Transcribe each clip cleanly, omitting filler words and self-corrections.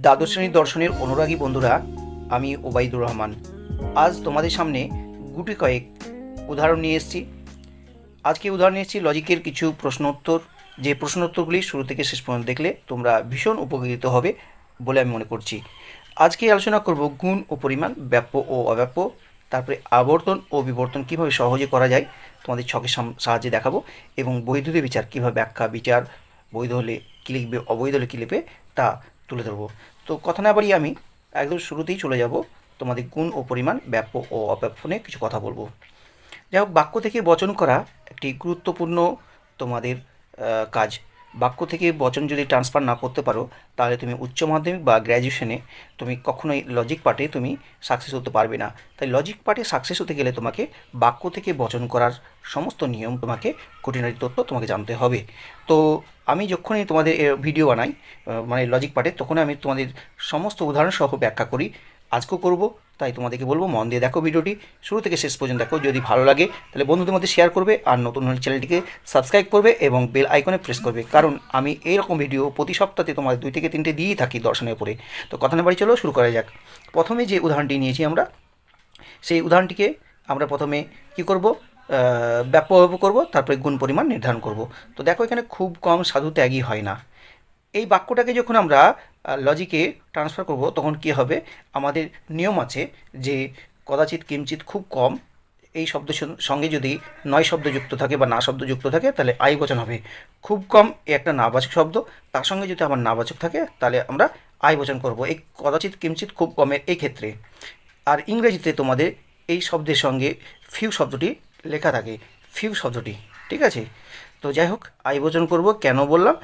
দ্বাদশ শ্রেণীর দর্শনের অনুরাগী বন্ধুরা, আমি ওবাইদুর রহমান আজ তোমাদের সামনে গুটি কয়েক উদাহরণ নিয়ে এসেছি। আজকে উদাহরণ নিয়ে এসেছি লজিকের কিছু প্রশ্ন উত্তর, যে প্রশ্ন উত্তরগুলি শুরু থেকে শেষ পর্যন্ত দেখলে তোমরা ভীষণ উপকৃত হবে বলে আমি মনে করছি। আজকে আলোচনা করব গুণ ও পরিমাণ, ব্যাপ্য ও অব্যাপ্য, তারপরে আবর্তন ও বিবর্তন কীভাবে সহজে করা যায় তোমাদের ছকের সাহায্যে দেখাবো, এবং বৈধতা বিচার কীভাবে ব্যাখ্যা বিচার, বৈধ হলে কী লিখবে, অবৈধ হলে কী লিখবে তা তুলে ধরবো। তো কথা না বাড়িয়ে আমি একদম শুরুতেই চলে যাব তোমাদের গুণ ও পরিমাণ, ব্যাপ্য ও অব্যাপ্য নিয়ে কিছু কথা বলবো। যাই হোক, বাক্য থেকে বচন করা একটি গুরুত্বপূর্ণ তোমাদের কাজ। বাক্য থেকে বচন যদি ট্রান্সফার না করতে পারো, তাহলে তুমি উচ্চ মাধ্যমিক বা গ্র্যাজুয়েশনে তুমি কখনোই লজিক পার্টে তুমি সাকসেস হতে পারবে না। তাই লজিক পার্টে সাকসেস হতে গেলে তোমাকে বাক্য থেকে বচন করার সমস্ত নিয়ম, তোমাকে খুঁটিনাটি তথ্য তোমাকে জানতে হবে। তো আমি যখনই তোমাদের ভিডিও বানাই মানে লজিক পার্টে, তখন আমি তোমাদের সমস্ত উদাহরণ সহ ব্যাখ্যা করি। আজকেও করব, তাই তোমাদেরকে বলবো মন দিয়ে দেখো ভিডিওটি, শুরু থেকে শেষ পর্যন্ত দেখো। যদি ভালো লাগে তাহলে বন্ধুদের মধ্যে শেয়ার করবে, আর নতুন হলে চ্যানেলটিকে সাবস্ক্রাইব করবে এবং বেল আইকনে প্রেস করবে, কারণ আমি এইরকম ভিডিও প্রতি সপ্তাহে তোমাদের 2 থেকে 3টে দিয়েই থাকি দর্শনের উপরে। তো কথা না বাড়ি, চলো শুরু করা যাক। প্রথমে যে উদাহরণটি নিয়েছি আমরা, সেই উদাহরণটিকে আমরা প্রথমে কি করব, ব্যাপ্য করব, তারপরে গুণ পরিমাণ নির্ধারণ করব। তো দেখো, এখানে খুব কম সাধু ত্যাগী হয় না। এই বাক্যটাকে যখন আমরা লজিকে ট্রান্সফার করব, তখন কি হবে, আমাদের নিয়ম আছে যে কদাচিৎ কিঞ্চিৎ খুব কম, এই শব্দের সঙ্গে যদি নয় শব্দ যুক্ত থাকে বা না শব্দ যুক্ত থাকে, তাহলে আই বচন হবে। খুব কম একটা নাবাচক শব্দ, তার সঙ্গে যদি আবার নাবাচক থাকে, তাহলে আমরা আই বচন করব এই কদাচিৎ কিঞ্চিৎ খুব কমের এই ক্ষেত্রে। আর ইংরেজিতে তোমাদের এই শব্দের সঙ্গে ফিউ শব্দটি লেখা থাকে, ফিউ শব্দটি, ঠিক আছে। তো যাই হোক, আই বচন করব। কেন বললাম,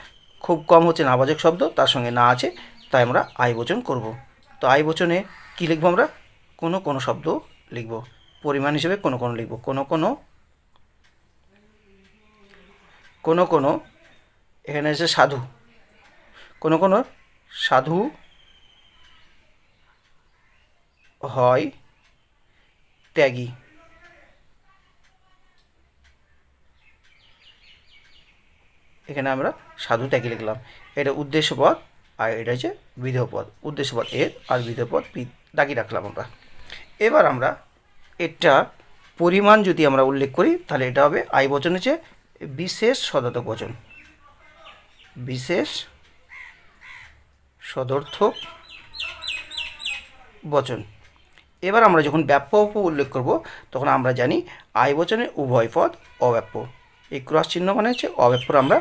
খুব কম হচ্ছে নাবাচক শব্দ, তার সঙ্গে না আছে, তাই আমরা আই বচন করব। তো আই বচনে কী লিখব আমরা, কোনো কোনো শব্দ লিখব, পরিমাণ হিসেবে কোনো কোনো লিখব, কোনো কোনো, কোনো কোনো, এখানে আছে সাধু, কোনো কোনো সাধু হয় ত্যাগী, এখানে আমরা সাধু ত্যাগী লিখলাম। এটা উদ্দেশ্য পদ, আর এটা হচ্ছে বিধেয় পদ। উদ্দেশ্য পদ এর আর বিধেয় পদ পি দাগি রাখলাম আমরা। এবার আমরা এটা পরিমাণ যদি আমরা উল্লেখ করি, তাহলে এটা হবে আই বচন, হচ্ছে বিশেষ সদর্থক বচন, বিশেষ সদর্থক বচন। এবার আমরা যখন ব্যাপ্য উল্লেখ করব, তখন আমরা জানি আই বচনের উভয় পদ অব্যাপ্য। এই ক্রস চিহ্ন মানে হচ্ছে অব্যাপ্য, আমরা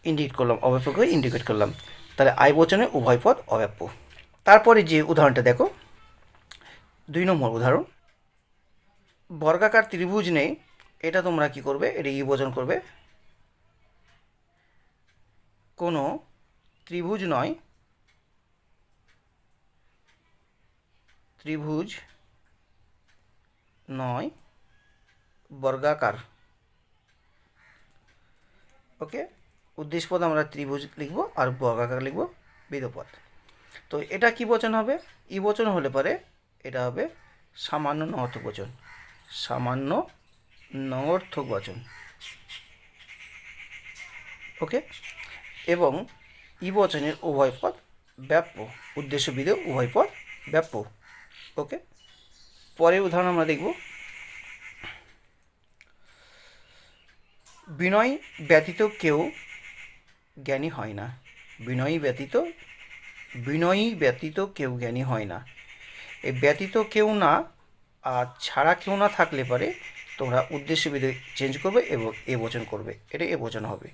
ইন্ডিকেট করলাম, অব্যাপ্যকে ইন্ডিকেট করলাম। তাহলে আই বচনের উভয় পদ অব্যাপ্য। তারপরে যে উদাহরণটা দেখো, 2 নম্বর উদাহরণ, বর্গাকার ত্রিভুজ নেই, এটা তোমরা কি করবে, এটা ই বচন করবে। কোনো ত্রিভুজ নয়, ত্রিভুজ নয় বর্গাকার। ওকে, উদ্দেশ্য পদ আমরা ত্রিভুজ লিখব, আর বর্গাকার লিখব বিধপদ। তো এটা কি বচন হবে, ই বচন হলে পরে এটা হবে সামান্য নঅর্থক বচন, সামান্য নঅর্থক বচন। ওকে, এবং ই বচনের উভয় পদ ব্যাপ্য, উদ্দেশ্য বিধেয় উভয় পদ ব্যাপ্য। ওকে, পরের উদাহরণ আমরা দেখব, বিনয় ব্যতীত কেউ জ্ঞানী হয় না, বিনয়ী ব্যতীত কেউ জ্ঞানী হয় না। এই ব্যতীত কেউ না আর ছাড়া কেউ না থাকলে পরে তোমরা উদ্দেশ্য বিধেয় চেঞ্জ করবে এবং এ বচন করবে, এটা এ বচন হবে।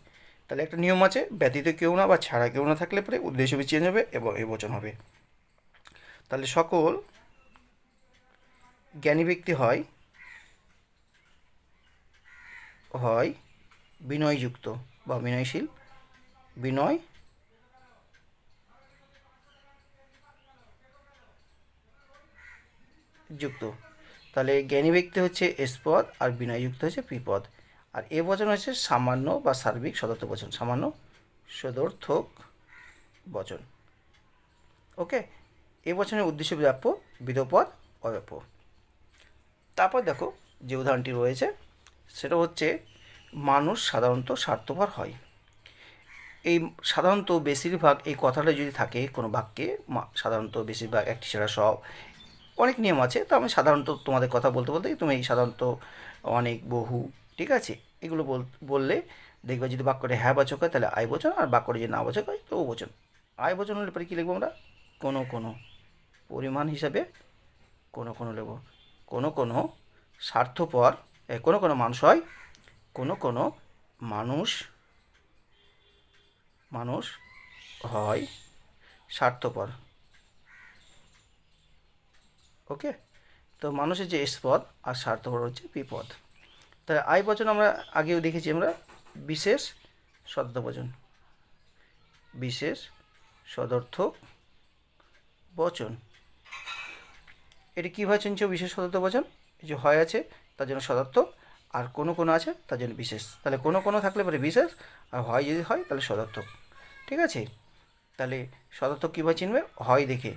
তাহলে একটা নিয়ম আছে, ব্যতীত কেউ না বা ছাড়া কেউ না থাকলে পরে উদ্দেশ্য বিধেয় চেঞ্জ হবে এবং এ বচন হবে। তাহলে সকল জ্ঞানী ব্যক্তি হয় বিনয়যুক্ত বা বিনয়শীল, বিনয় যুক্ত। তাহলে জ্ঞানী ব্যক্তি হচ্ছে এস পদ, আর বিনয়যুক্ত হচ্ছে পি পদ, আর এ বচন হচ্ছে সামান্য বা সার্বিক সদর্থক বচন, সামান্য সদর্থক বচন। ওকে, এ বচনের উদ্দেশ্য ব্যাপ্য, বিধপদ অব্যাপ্য। তারপর দেখো যে উদাহরণটি রয়েছে, সেটা হচ্ছে মানুষ সাধারণত স্বার্থপর হয়। এই সাধারণত বেশিরভাগ এই কথাটা যদি থাকে কোনো বাক্যে, সাধারণত বেশিরভাগ একটি ছাড়া সব, অনেক নিয়ম আছে, তো আমি সাধারণত তোমাদের কথা বলতে বলতে তুমি এই সাধারণত, অনেক, বহু, ঠিক আছে, এগুলো বললে দেখবে যদি বাক্যটা হ্যাঁ বাচক হয় তাহলে আই বচন, আর বাক্যটা যদি না বাচক হয় তো ও বচন। আই বচন হলে পরে কী লিখবো আমরা? কোনো কোনো, পরিমাণ হিসাবে কোনো কোনো লিখব। কোনো কোনো স্বার্থপর, কোনো কোনো মানুষ হয়, কোনো কোনো মানুষ মানুষ হয় স্বার্থপর। ওকে, তো মানুষের যে এস পদ আর স্বার্থপর হচ্ছে পি পদ। তাহলে আই বচন আমরা আগেও দেখেছি আমরা বিশেষ সদর্থক বিশেষ সদর্থক বচন। এটি কীভাবে চিনছ বিশেষ সদর্থক বচন? এই যে হয় আছে তার জন্য সদর্থক, আর কোনো কোনো আছে তার জন্য বিশেষ। তাহলে কোনো কোনো থাকলে পরে বিশেষ, আর হয় যদি হয় তাহলে সদর্থক। ঠিক আছে, তাহলে সদর্থক কীভাবে চিনবে? হয় দেখে।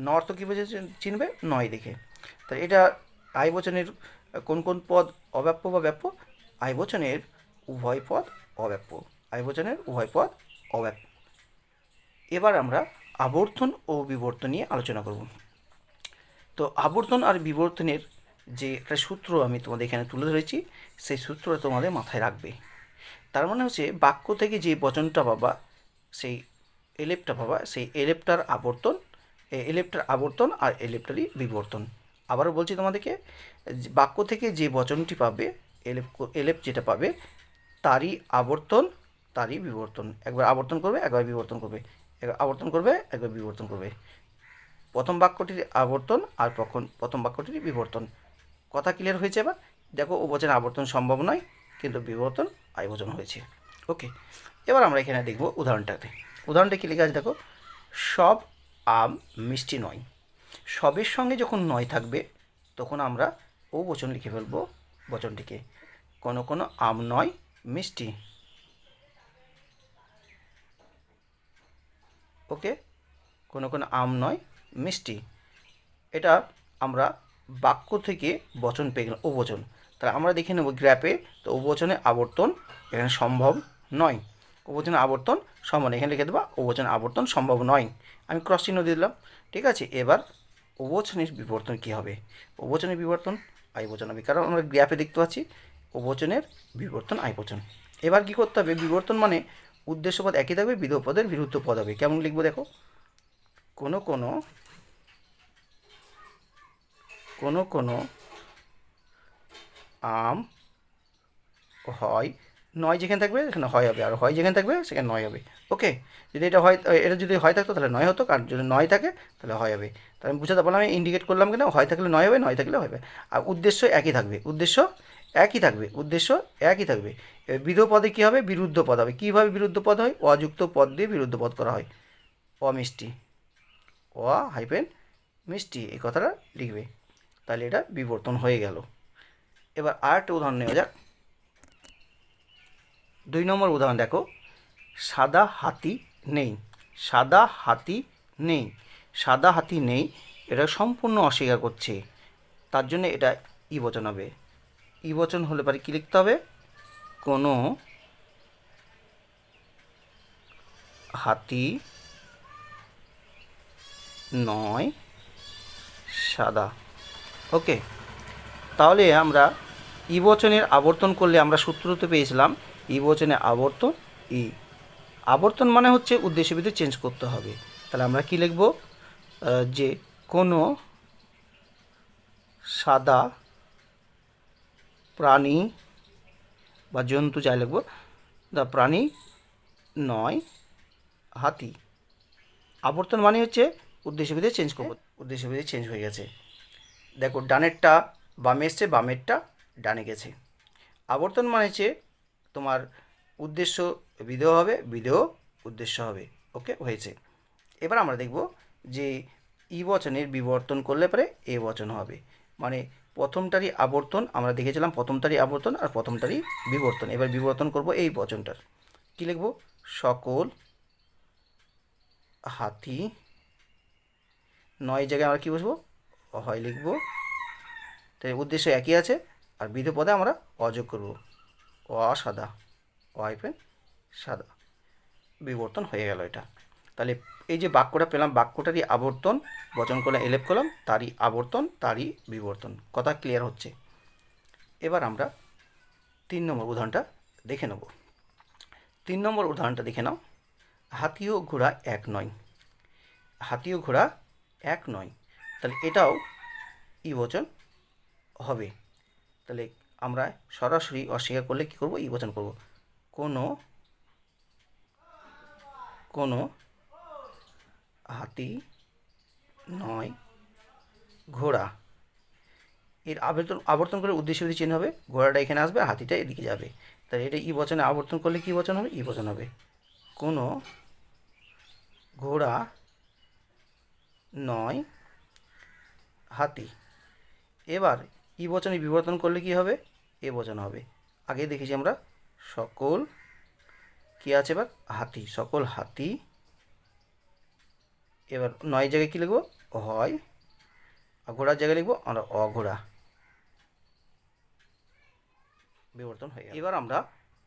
নর্থক কীভাবে চিনবে? নয় দেখে। তাহলে এটা আই বচনের কোন কোন পদ অব্যাপ্য বা ব্যাপ্য? আই বচনের উভয় পদ অব্যাপ্য। আই বচনের উভয় পদ অব্যাপ্য। এবার আমরা আবর্তন ও বিবর্তন নিয়ে আলোচনা করব। তো আবর্তন আর বিবর্তনের যে একটা সূত্র আমি তোমাদের এখানে তুলে ধরেছি, সেই সূত্রটা তোমাদের মাথায় রাখবে। তার মানে হচ্ছে বাক্য থেকে যে বচনটা পাবা, সেই এলেপটা পাবা, সেই এলেপটার আবর্তন আর এলেপটারই বিবর্তন। আবারও বলছি তোমাদেরকে, বাক্য থেকে যে বচনটি পাবে, এলেপ যেটা পাবে, তারই আবর্তন তারই বিবর্তন। একবার আবর্তন করবে, একবার বিবর্তন করবে, একবার আবর্তন করবে, একবার বিবর্তন করবে। প্রথম বাক্যটির আবর্তন আর প্রথম বাক্যটির বিবর্তন। কথা ক্লিয়ার হয়েছে? এবার দেখো, ও বচনে আবর্তন সম্ভব নয়, কিন্তু বিবর্তন আই বচন হয়েছে। ওকে, এবার আমরা এখানে দেখব উদাহরণটাতে। উদাহরণটা কী লেখা আছে দেখো, সব আম মিষ্টি নয়। সবের সঙ্গে যখন নয় থাকবে তখন আমরা ও বচন লিখে ফেলবো বচনটিকে। কোনো কোনো আম নয় মিষ্টি। ওকে, কোনো কোনো আম নয় মিষ্টি। এটা আমরা বাক্য থেকে বচন পেয়ে গেলাম, ও বচন। তাহলে আমরা দেখে নেব গ্র্যাপে, তো ও বচনে আবর্তন এখানে সম্ভব নয়। ও বচনে আবর্তন সম্ভব, এখানে লিখে দেবা ও বচনে আবর্তন সম্ভব নয়, আমি ক্রস চিহ্ন দিয়ে দিলাম। ঠিক আছে, এবার ও বচনের বিবর্তন কী হবে? ও বচনের বিবর্তন আই বচন হবে, কারণ আমরা গ্র্যাপে দেখতে পাচ্ছি ও বচনের বিবর্তন আই বচন। এবার কী করতে হবে? বিবর্তন মানে উদ্দেশ্য পদ একই থাকবে, বিধেয় পদের বিরুদ্ধ পদ হবে। কেমন লিখবো দেখো, কোনো কোনো কোনো কোনো আম হয় নয়, যেখানে থাকবে সেখানে হয় হবে, আর হয় যেখানে থাকবে সেখানে নয় হবে। ওকে, যদি এটা হয়, এটা যদি হয় থাকতো তাহলে নয় হতো, আর যদি নয় থাকে তাহলে হয় হবে। তাহলে আমি বুঝাতে পারলাম, আমি ইন্ডিকেট করলাম কেন, হয় থাকলে নয় হবে, নয় থাকলে হবে। আর উদ্দেশ্য একই থাকবে, উদ্দেশ্য একই থাকবে, উদ্দেশ্য একই থাকবে। এবার বিধেয় পদে কী হবে? বিরুদ্ধ পদ হবে। কীভাবে বিরুদ্ধ পদ হয়? অযুক্ত পদ দিয়ে বিরুদ্ধ পদ করা হয়। অমিষ্টি, অ হাইফেন মিষ্টি, এই কথাটা লিখবে, তাহলে এটা বিবর্তন হয়ে গেল। এবার আর একটা উদাহরণ নেওয়া যাক। 2 নম্বর উদাহরণ দেখো, সাদা হাতি নেই। সাদা হাতি নেই, সাদা হাতি নেই, এটা সম্পূর্ণ অস্বীকার করছে, তার জন্য এটা ই বচন হবে। ই বচন হলে পারে কী লিখতে হবে? কোনো হাতি নয় সাদা। ওকে, তাহলে আমরা ই বচনের আবর্তন করলে আমরা সূত্রতে পেয়েছিলাম ই বচনের আবর্তন ই। আবর্তন মানে হচ্ছে উদ্দেশ্য বিধি চেঞ্জ করতে হবে। তাহলে আমরা কি লিখব? যে কোনো সাদা প্রাণী বা জন্তু যাই লিখব, দা প্রাণী নয় হাতি। আবর্তন মানে হচ্ছে উদ্দেশ্য বিধি চেঞ্জ করব, উদ্দেশ্য বিধি চেঞ্জ হয়ে গেছে। দেখো, ডানেরটা বামে এসছে, বামেরটা ডানে গেছে। আবর্তন মানে হচ্ছে তোমার উদ্দেশ্য বিধেয় হবে, বিধেয় উদ্দেশ্য হবে। ওকে, হয়েছে। এবার আমরা দেখব যে ই বচনের বিবর্তন করলে পরে এ বচন হবে। মানে প্রথমটারই আবর্তন আমরা দেখেছিলাম, প্রথমটারই আবর্তন আর প্রথমটারই বিবর্তন। এবার বিবর্তন করব এই বচনটার। কী লিখব? সকল হাতি নয়, জায়গায় আমরা কী বসবো? হয় লিখব। তাই উদ্দেশ্য একই আছে, আর বিধেয় পদে আমরা অযোগ করব, অ সাদা, ও হাইফেন সাদা। বিবর্তন হয়ে গেল এটা। তাহলে এই যে বাক্যটা পেলাম, বাক্যটারই আবর্তন, বচন করলাম, এলেপ করলাম, তারই আবর্তন, তারই বিবর্তন। কথা ক্লিয়ার হচ্ছে? এবার আমরা 3 নম্বর উদাহরণটা দেখে নেব। 3 নম্বর উদাহরণটা দেখে নাও। হাতি ও ঘোড়া এক নয়। হাতি ও ঘোড়া এক নয়, তাহলে এটাও ই বচন হবে। তাহলে আমরা সরাসরি অস্বীকার করলে কী করব? ই বচন করব। কোনো কোনো হাতি নয় ঘোড়া। এর আবর্তন করে উদ্দেশ্য বিধি চিহ্ন হবে, ঘোড়াটা এখানে আসবে, হাতিটা এদিকে যাবে। তাহলে এটা ই বচনে আবর্তন করলে কী বচন হবে? ই বচন হবে। কোনো ঘোড়া নয় হাতি। এবার ই বচনে বিবর্তন করলে কি হবে? এ বচন হবে। আগে দেখেছি আমরা সকল, কি আছে এবার? হাতি, সকল হাতি। এবার নয় জায়গায় কী লিখবো? হয়। আর ঘোড়ার জায়গায় লিখবো আমরা অঘোড়া। বিবর্তন হয়ে গেল। এবার আমরা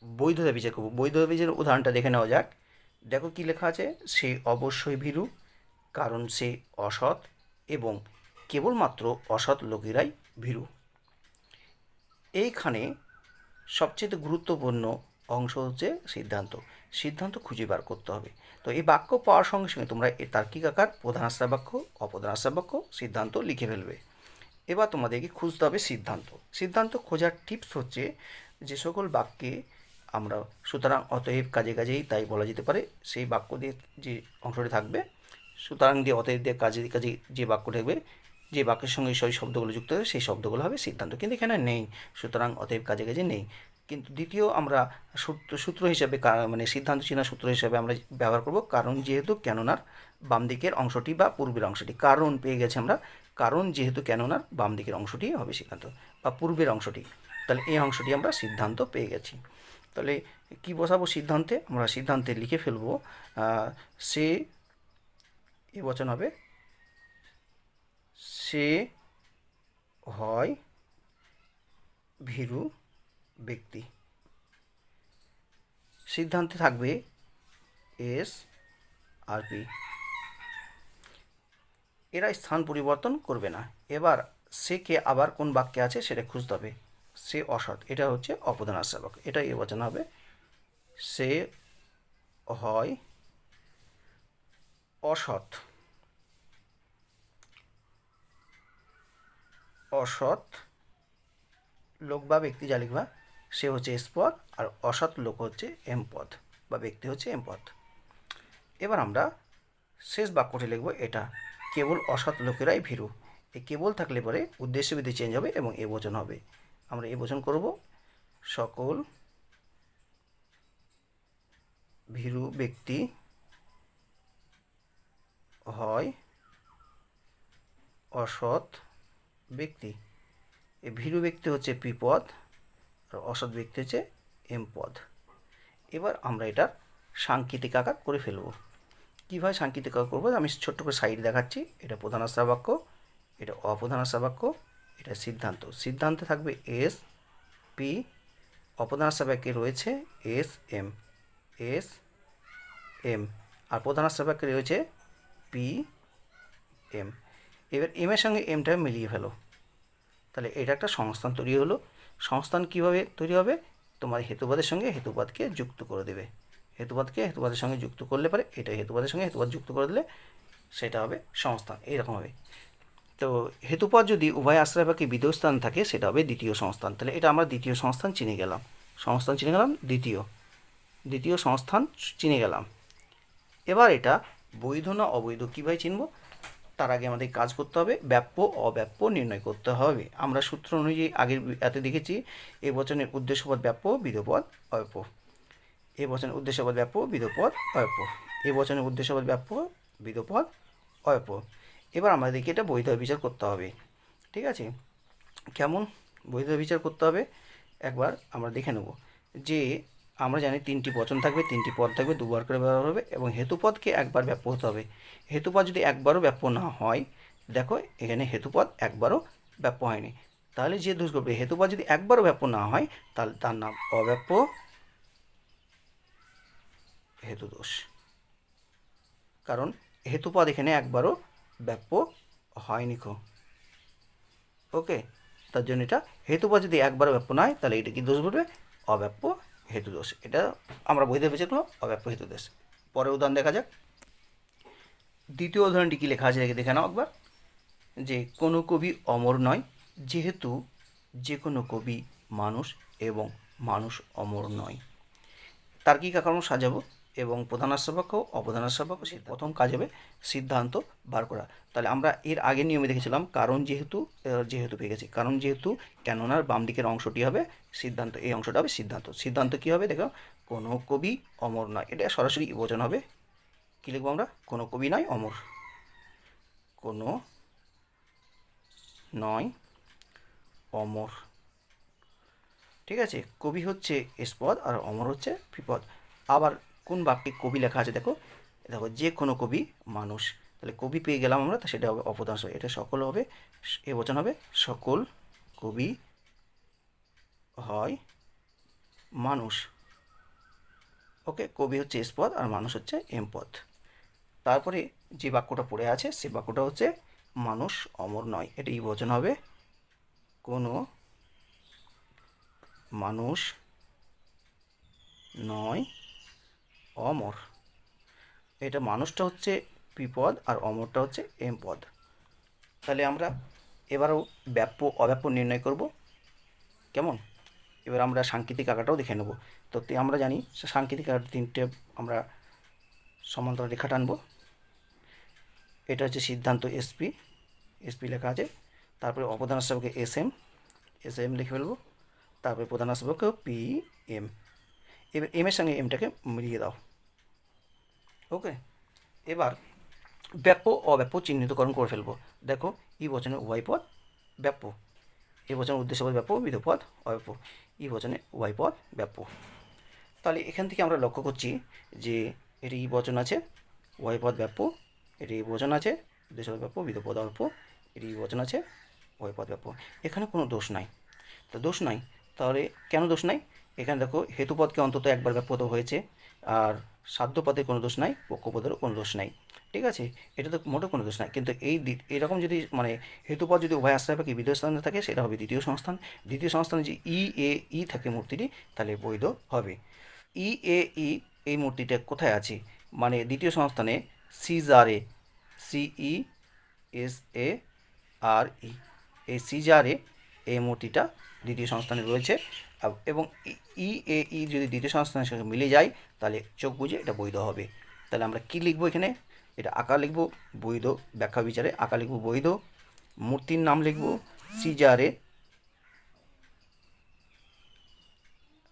বৈধতা বিচার করব। বৈধতা বিচারের উদাহরণটা দেখে নেওয়া যাক। দেখো কি লেখা আছে। সে অবশ্যই ভীরু, কারণ সে অসৎ এবং কেবলমাত্র অসৎ লোকেরাই ভীরু। এইখানে সবচেয়ে গুরুত্বপূর্ণ অংশ হচ্ছে সিদ্ধান্ত। সিদ্ধান্ত খুঁজে বার করতে হবে। তো এই বাক্য পাওয়ার সঙ্গে সঙ্গে তোমরা এই তার্কিক আকার, প্রধান আশ্রয় বাক্য, অপ্রধান আশ্রয় বাক্য, সিদ্ধান্ত লিখে ফেলবে। এবার তোমাদেরকে খুঁজতে হবে সিদ্ধান্ত। সিদ্ধান্ত খোঁজার টিপস হচ্ছে, যে সকল বাক্যে আমরা সুতরাং অতএব কাজে কাজেই তাই বলা যেতে পারে, সেই বাক্য দিয়ে যে অংশটি থাকবে, সুতরাং দিয়ে অতএব দিয়ে কাজে কাজে যে বাক্য থাকবে, যে বাক্যের সঙ্গে সেই শব্দগুলো যুক্ত হবে, সেই শব্দগুলো হবে সিদ্ধান্ত। কিন্তু এখানে নেই, সুতরাং অতএব কাজে কাজে নেই। কিন্তু দ্বিতীয় আমরা সূত্র হিসাবে, মানে সিদ্ধান্ত চিহ্ন সূত্র হিসাবে আমরা ব্যবহার করব কারণ যেহেতু কেননার বাম দিকের অংশটি বা পূর্বের অংশটি, কারণ পেয়ে গেছে আমরা, কারণ যেহেতু কেননার বাম দিকের অংশটি হবে সিদ্ধান্ত, বা পূর্বের অংশটি। তাহলে এই অংশটি আমরা সিদ্ধান্ত পেয়ে গেছি। তাহলে কি বসাবো সিদ্ধান্তে? আমরা সিদ্ধান্তে লিখে ফেলবো সে, এ বচন হবে, সে হয় ভীরু ব্যক্তি। সিদ্ধান্তে থাকবে এস আর পি। এরা স্থান পরিবর্তন করবে না। এবার সে কে আবার কোন বাক্যে আছে সেটা খুঁজতে হবে। সে অসৎ, এটা হচ্ছে অপ্রধান আশ্রয় বাক্য, এটা এ বচন হবে। সে হয় অসৎ, অসৎ লোক বা ব্যক্তি যা লিখবা, সে হচ্ছে এস পদ, আর অসৎ লোক হচ্ছে এম পদ, বা ব্যক্তি হচ্ছে এম পদ। এবার আমরা শেষ বাক্যটি লিখব, এটা কেবল অসৎ লোকেরাই ভীরু। এই কেবল থাকলে পরে উদ্দেশ্যবিধি চেঞ্জ হবে এবং এ বচন হবে। আমরা এ বচন করব, সকল ভীরু ব্যক্তি হয় অসৎ ব্যক্তি। এই ভীরু ব্যক্তি হচ্ছে পি পদ, আর অসৎ ব্যক্তি হচ্ছে এম পদ। এবার আমরা এটার সাংকেতিক আকার করে ফেলব। কীভাবে সাংকেতিক আকার করবো আমি ছোট্ট করে সাইড দেখাচ্ছি। এটা প্রধান আশ্রয় বাক্য, এটা অপ্রধান আশ্রয় বাক্য, এটা সিদ্ধান্ত। সিদ্ধান্তে থাকবে এস পি, অপ্রধান আশ্রয় বাক্যে রয়েছে এস এম, এস এম, আর প্রধান আশ্রয় বাক্যে রয়েছে পি এম। এবার এম এর সঙ্গে এমটা মিলিয়ে ফেলো, তাহলে এটা একটা সংস্থান তৈরি হলো। সংস্থান কীভাবে তৈরি হবে? তোমার হেতুবাদের সঙ্গে হেতুবাদকে যুক্ত করে দেবে। হেতুবাদকে হেতুবাদের সঙ্গে যুক্ত করলে পরে এটা হেতুবাদের সঙ্গে হেতুবাদ যুক্ত করে দিলে সেটা হবে সংস্থান। এইরকম হবে। তো হেতুপদ যদি উভয় আশ্রয় বাক্যে বিধেয় স্থান থাকে সেটা হবে দ্বিতীয় সংস্থান। তাহলে এটা আমরা দ্বিতীয় সংস্থান চিনে গেলাম। সংস্থান চিনে গেলাম, দ্বিতীয় সংস্থান চিনে গেলাম। এবার এটা বৈধ না অবৈধ কীভাবে চিনব? তার আগে আমাদের কাজ করতে হবে, ব্যাপ্য অব্যাপ্য নির্ণয় করতে হবে। আমরা সূত্র অনুযায়ী আগের এতে দেখেছি, এ বচনের উদ্দেশ্যপদ ব্যাপ্য, বিধেয়পদ অব্যাপ্য। এ বচনের উদ্দেশ্যপদ ব্যাপ্য, বিধেয়পদ অব্যাপ্য। এ বচনের উদ্দেশ্যপদ ব্যাপ্য, বিধেয়পদ অব্যাপ্য। এবার আমাদের দেখি এটা বৈধ বিচার করতে হবে। ঠিক আছে, কেমন বৈধ বিচার করতে হবে একবার আমরা দেখে নেব। যে আমরা জানি 3টি বচন থাকবে, 3টি পদ থাকবে, দুবার করে ব্যবহার হবে এবং হেতুপদকে একবার ব্যাপ্য হতে হবে। হেতুপদ যদি একবারও ব্যাপ্য না হয়, দেখো এখানে হেতুপদ একবারও ব্যাপ্য হয়নি, তাহলে যে দোষ করবে, হেতুপদ যদি একবারও ব্যাপ্য না হয় তাহলে তার নাম অব্যাপ্য হেতুদোষ, কারণ হেতুপদ এখানে একবারও ব্যাপ্য হয়নি কো। ওকে, তার জন্য এটা হেতুপদ যদি একবারও ব্যাপ্য না হয় তাহলে এটা কি দোষ বলবে? অব্যাপ্য হেতুদোষ। এটা আমরা বইতে পেয়েছি অব্যাপ্য হেতুদোষ। পরের উদাহরণ দেখা যাক। দ্বিতীয় উদাহরণটি কী লেখা আছে দেখে নাও একবার, যে কোনো কবি অমর নয় যেহেতু যে কোনো কবি মানুষ এবং মানুষ অমর নয়। তার্কিক কারণ সাজাবো এবং প্রধানাশ্র বাক্য অপ্রধানাশ্র বাক্য। প্রথম কাজ হবে সিদ্ধান্ত বার করা। তাহলে আমরা এর আগের নিয়মে দেখেছিলাম কারণ যেহেতু, যেহেতু পেয়ে গেছি কারণ যেহেতু, কেননার বাম দিকের অংশটি হবে সিদ্ধান্ত, এই অংশটা হবে সিদ্ধান্ত। সিদ্ধান্ত কী হবে দেখো, কোনো কবি অমর নয়, এটা সরাসরি বচন হবে। কী লিখবো আমরা? কোনো কবি নয় অমর, কোনো নয় অমর। ঠিক আছে, কবি হচ্ছে এসপদ আর অমর হচ্ছে বিপদ। আবার কোন বাক্যে কবি লেখা আছে দেখো, দেখো যে কোনো কবি মানুষ, তাহলে কবি পেয়ে গেলাম আমরা, সেটা হবে অপদাংশ। এটা সকল হবে, এ বচন হবে সকল কবি হয় মানুষ। ওকে, কবি হচ্ছে এসপদ আর মানুষ হচ্ছে এমপদ। তারপরে যে বাক্যটা পড়ে আছে সে বাক্যটা হচ্ছে মানুষ অমর নয়, এটা ই বচন হবে কোনো মানুষ নয় অমর। এটা মানুষটা হচ্ছে বিপদ আর অমরটা হচ্ছে এম পদ। তাহলে আমরা এবারও ব্যাপ্য অব্যাপ্য নির্ণয় করব। কেমন? এবার আমরা সাংকেতিক আকারটাও দেখে নেব। তো আমরা জানি সাংকেতিক আকার তিনটে আমরা সমান্তরাল রেখা টানব। এটা হচ্ছে সিদ্ধান্ত এসপি, এসপি লেখা আছে। তারপরে অপ্রধানাশ্রবকে এস এম লিখে ফেলবো। তারপরে প্রধানাশ্রবকে পি এম। এবার এমের সঙ্গে এমটাকে মিলিয়ে দাও। ওকে, এবার ব্যাপ্য অব্যাপ্য চিহ্নিতকরণ করে ফেলবো। দেখো ই বচনে উভয় পদ ব্যাপ্য, এই বচনের উদ্দেশ্যপদ ব্যাপ্য, বিধপদ অব্যাপ্য, ই বচনে উভয় পদ ব্যাপ্য। তাহলে এখান থেকে আমরা লক্ষ্য করছি যে এটি ই বচন আছে, উভয় পদ ব্যাপ্য, এটি ই বচন আছে, উদ্দেশ্যপদ ব্যাপ্য, বিধপদ অব্যাপ্য, এটি ই বচন আছে, উভয় পদ ব্যাপ্য। এখানে কোনো দোষ নাই। তো দোষ নাই, তাহলে কেন দোষ নাই? এখানে দেখো হেতুপদকে অন্তত একবার ব্যাপ্যত হয়েছে, আর সাধ্যপদের কোনো দোষ নাই, পক্ষপদেরও কোনো দোষ নাই। ঠিক আছে, এটা তো মোটেও কোনো দোষ নাই। কিন্তু এইরকম যদি মানে হেতুপদ যদি উভয় আশ্রয় পাখি বিদ্যুৎ স্থানে থাকে সেটা হবে দ্বিতীয় সংস্থান। দ্বিতীয় সংস্থানে যে ই থাকে মূর্তিটি, তাহলে বৈধ হবে। ই এই মূর্তিটা কোথায় আছে? মানে দ্বিতীয় সংস্থানে সিজারে, সিই এস এ আর ই, এই সিজারে এই মূর্তিটা দ্বিতীয় সংস্থানে রয়েছে। এবং ই যদি দ্বিতীয় সংস্থানের সঙ্গে মিলে যায় তাহলে চোখ বুঝে এটা বৈধ হবে। তাহলে আমরা কি লিখবো এখানে? এটা আকার লিখবো বৈধ, ব্যাখ্যা বিচারে আকার লিখবো বৈধ, মূর্তির নাম লিখবো সিজারে।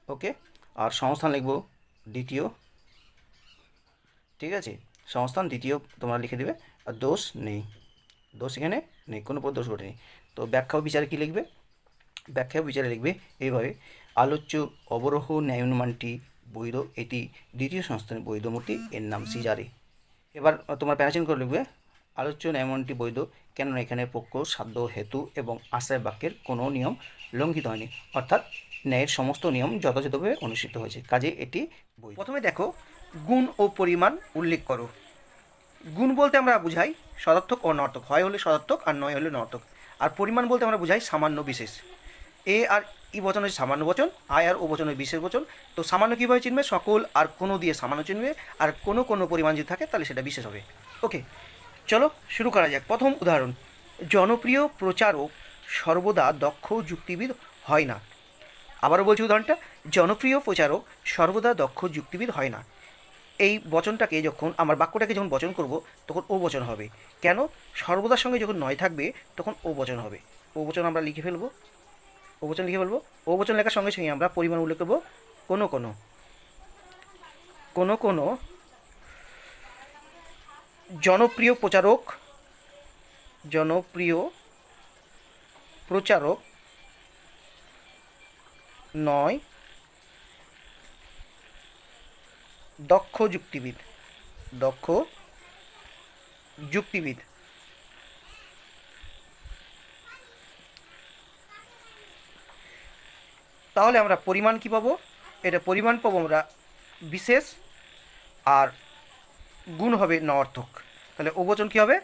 ওকে, আর সংস্থান লিখবো দ্বিতীয়। ঠিক আছে, সংস্থান দ্বিতীয় তোমরা লিখে দেবে। আর দোষ নেই, দোষ এখানে নেই, কোনো দোষ ঘটেনি। তো ব্যাখ্যা বিচারে কী লিখবে? ব্যাখ্যা বিচারে লিখবে এইভাবে, আলোচ্য অবরোহ ন্যায়মানটি বৈধ, এটি দ্বিতীয় সংস্থানের বৈধ মূর্তি, এর নাম সিজারে। এবার তোমার প্যারাচিন করে লিখবে আলোচ্য ন্যায়মানটি বৈধ, কেননা এখানে পক্ষ, সাধ্য, হেতু এবং আশ্রয় বাক্যের কোনো নিয়ম লঙ্ঘিত হয়নি, অর্থাৎ ন্যায়ের সমস্ত নিয়ম যথাযথভাবে অনুষ্ঠিত হয়েছে, কাজে এটি বৈধ। প্রথমে দেখো গুণ ও পরিমাণ উল্লেখ করো। গুণ বলতে আমরা বুঝাই সদার্থক ও নর্থক, হয় হলে সদার্থক আর নয় হলে নর্থক। আর পরিমাণ বলতে আমরা বুঝাই সামান্য বিশেষ। এ আর ই বচন হচ্ছে সামান্য বচন, আয় আর ও বচন হচ্ছে বিশেষ বচন। তো সামান্য কীভাবে চিনবে? সকল আর কোনো দিয়ে সামান্য চিনবে, আর কোনো কোনো পরিমাণ যদি থাকে তাহলে সেটা বিশেষ হবে। ওকে, চলো শুরু করা যাক। প্রথম উদাহরণ, জনপ্রিয় প্রচারক সর্বদা দক্ষ যুক্তিবিদ হয় না। আবারও বলছি উদাহরণটা, জনপ্রিয় প্রচারক সর্বদা দক্ষ যুক্তিবিদ হয় না। এই বচনটাকে যখন আমার বাক্যটাকে যখন বচন করব তখন ও বচন হবে। কেন? সর্বদার সঙ্গে যখন নয় থাকবে তখন ও বচন হবে। ও বচন আমরা লিখে ফেলবো, ও বচন লিখে ফেলবো। ও বচন লেখার সঙ্গে সঙ্গে আমরা পরিমাণ উল্লেখ করবো কোনো কোনো কোনো কোনো জনপ্রিয় প্রচারক, জনপ্রিয় প্রচারক নয় দক্ষ যুক্তিবিদ, দক্ষ যুক্তিবিদ। তাহলে আমরা পরিমাণ কি পাবো? এটা পরিমাণ পাবো আমরা বিশেষ আর গুণ হবে নঅর্থক। তাহলে ও বচন কী হবে?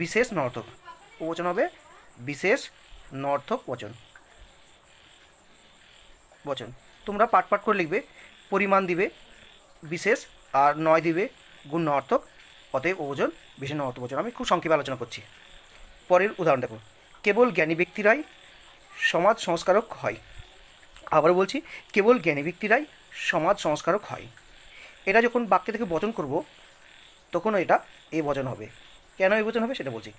বিশেষ নঅর্থক। ও বচন হবে বিশেষ নঅর্থক বচন। বচন তোমরা পাঠ পাঠ করে লিখবে। পরিমাণ দিবে বিশেষ, আর নয় দিবে গুণ নঅর্থক, অতএব ও বচন বিশেষ নঅর্থক বচন। আমি খুব সংক্ষেপে আলোচনা করছি। পরের উদাহরণ দেখো, কেবল জ্ঞানী ব্যক্তিরাই সমাজ সংস্কারক হয়। আবার বলছি, কেবল জ্ঞানী ব্যক্তিরাই সমাজ সংস্কারক হয়। এটা যখন বাক্য থেকে বচন করব তখন এটা এ বচন হবে। কেন এ বচন হবে সেটা বলছি।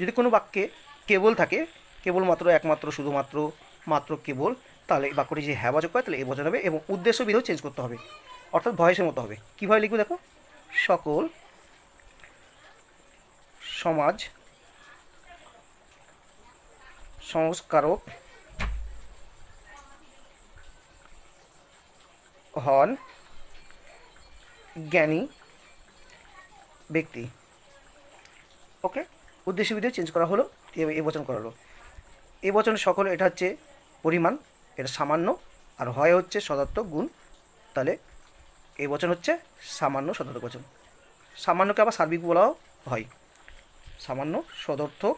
যদি কোনো বাক্যে কেবল থাকে, কেবলমাত্র, একমাত্র, শুধুমাত্র, মাত্র, কেবল, তাহলে এই বাক্যটি যদি হ্যাঁ বাচক হয় তাহলে এ বচন হবে, এবং উদ্দেশ্য বিধেও চেঞ্জ করতে হবে, অর্থাৎ ভয়েসের মতো হবে। কীভাবে লিখবো দেখো, সকল সমাজ সংস্কারক হন জ্ঞানী ব্যক্তি। ওকে, উদ্দেশ্য বিধে চেঞ্জ করা হলো, এ বচন করা হলো। এ বচন সকল, এটা হচ্ছে পরিমাণ, এটা সামান্য, আর হয় হচ্ছে সদার্থক গুণ। তাহলে এই বচন হচ্ছে সামান্য সদর্থক বচন। সামান্যকে আবার সার্বিক বলাও হয়, সামান্য সদর্থক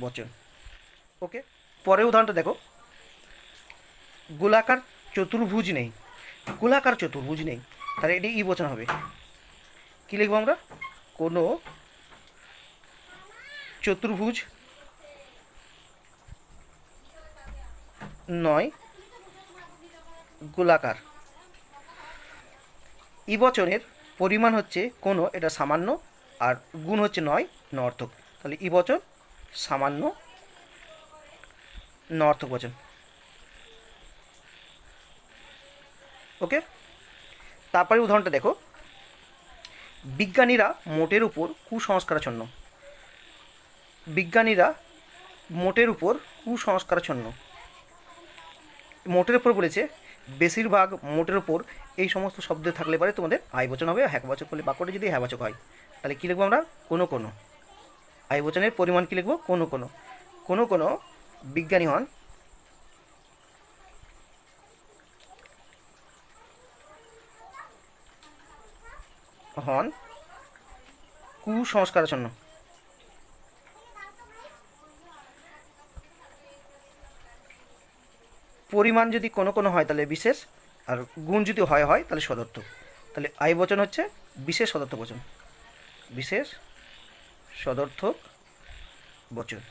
বচন। ওকে, পরের উদাহরণটা দেখো, গোলাকার চতুর্ভুজ নেই। গোলাকার চতুর্ভুজ নেই, তাহলে এটি ই বচন হবে। কী লিখবো আমরা? কোনো চতুর্ভুজ নয় গোলাকার। ই বচনের পরিমাণ হচ্ছে কোনো, এটা সামান্য, আর গুণ হচ্ছে নয়, নঅর্থক। তাহলে ই বচন সামান্য নঅর্থক বচন। ওকে, তারপরে উদাহরণটা দেখো, বিজ্ঞানীরা মোটের উপর কুসংস্কারাচ্ছন্ন। বিজ্ঞানীরা মোটের উপর কুসংস্কারাচ্ছন্ন। মোটের উপর বলেছে, বেশিরভাগ, মোটের উপর, এই সমস্ত শব্দ থাকলে পরে তোমাদের আই বচন হবে। হ্যাবাচক করলে বাক্যটা যদি হ্যাবাচক হয় তাহলে কী লিখবো আমরা? কোনো কোনো। আই বচনের পরিমাণ কী লিখবো? কোনো কোনো। কোনো কোনো বিজ্ঞানী হন কুসংস্কারাচ্ছন্ন। পরিমাণ যদি কোনো কোনো হয় তাহলে বিশেষ, আর গুণ যদি হয় তাহলে সদর্থক। তাহলে আই বচন হচ্ছে বিশেষ সদর্থক বচন। বিশেষ সদর্থক বচন।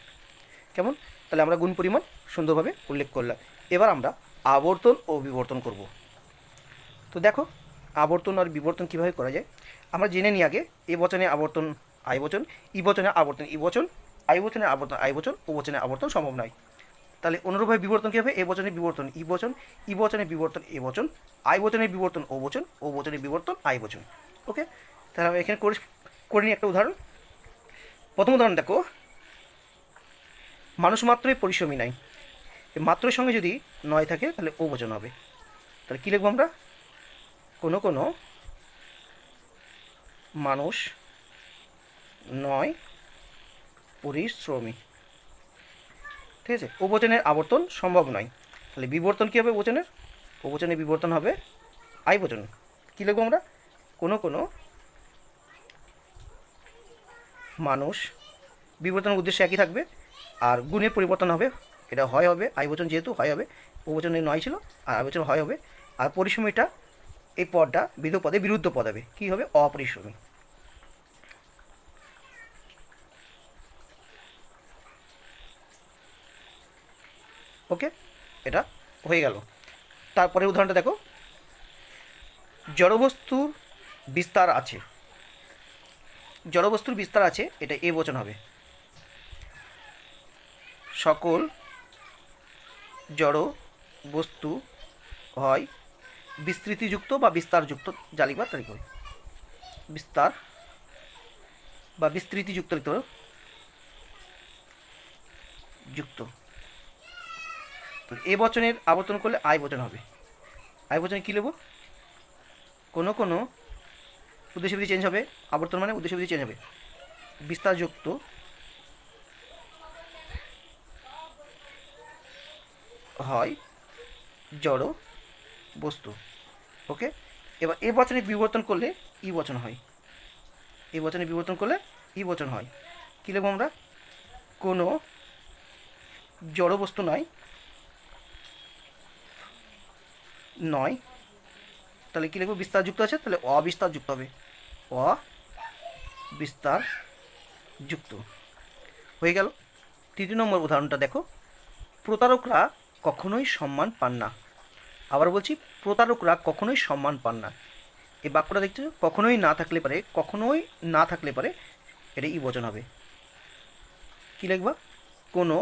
কেমন? তাহলে আমরা গুণ পরিমাণ সুন্দরভাবে উল্লেখ করলাম। এবার আমরা আবর্তন ও বিবর্তন করব। তো দেখো, আবর্তন আর বিবর্তন কীভাবে করা যায় আমরা জেনে নিই আগে। এ বচনে আবর্তন আই বচন, ই বচনে আবর্তন ই বচন, আই বচনে আবর্তন আই বচন, ও বচনে আবর্তন সম্ভব নয়। তাহলে অনুরূপভাবে বিবর্তন কী হবে? এ বচনে বিবর্তন ই বচন, ই বচনে বিবর্তন এ বচন, আই বচনে বিবর্তন ও বচন, ও বচনে বিবর্তন আই বচন। ওকে, তাহলে আমরা এখানে করে নিই একটা উদাহরণ। প্রথম উদাহরণ দেখো, মানুষ মাত্রই পরিশ্রমী নাই। মাত্রের সঙ্গে যদি নয় থাকে তাহলে ও বচন হবে। তাহলে কী লিখবো আমরা? কোনো কোনো মানুষ নয় পরিশ্রমী। ঠিক আছে, ও বচনের আবর্তন সম্ভব নয়। তাহলে বিবর্তন কী হবে বচনের? ও বচনের বিবর্তন হবে আই বচন। কী লিখবো আমরা? কোনো কোনো মানুষ, বিবর্তনের উদ্দেশ্য একই থাকবে, আর গুণের পরিবর্তন হবে, এটা হয় হবে, আই বচন যেহেতু হয় হবে, ও বচনে নয় ছিল, আর আই বচন হয় হবে, আর পরিশ্রমীটা এই পদটা বিধেয় পদে বিরুদ্ধ পদ হবে, কী হবে? অপরিশ্রমী। ওকে, এটা হয়ে গেল। তারপরে উদাহরণটা দেখো, জড়বস্তুর বিস্তার আছে। জড়বস্তুর বিস্তার আছে, এটা এ বচন হবে। সকল জড় বস্তু হয় বিস্তৃতিযুক্ত বা বিস্তারযুক্ত, যা লিখবার তারিখ হবে বিস্তার বা বিস্তৃতিযুক্ত লিখতে হবে, যুক্ত। এ বচনের আবর্তন করলে আই বচন হবে। আই বচনে কী নেব? কোনো কোনো উদ্দেশ্য বিধি চেঞ্জ হবে, আবর্তন মানে উদ্দেশ্য বিধি চেঞ্জ হবে, বিস্তারযুক্ত হয় জড় বস্তু। ওকে, এবার এ বচনে বিবর্তন করলে ই বচন হয়, এই বচনে বিবর্তন করলে ই বচন হয়। কী লিখব আমরা? কোনো জড় বস্তু নয়, নয়, তাহলে কী লিখব? বিস্তার যুক্ত আছে, তাহলে অবিস্তার যুক্ত হবে, অবিস্তার যুক্ত হয়ে গেল। 3 নম্বর উদাহরণটা দেখো, প্রতারকরা কখনোই সম্মান পান না। আবার বলছি, প্রতারকরা কখনোই সম্মান পান না। এই বাক্যটা দেখছো, কখনোই না থাকলে পারে, কখনোই না থাকলে পারে, এটা ই বচন হবে। কি লিখবা? কোনো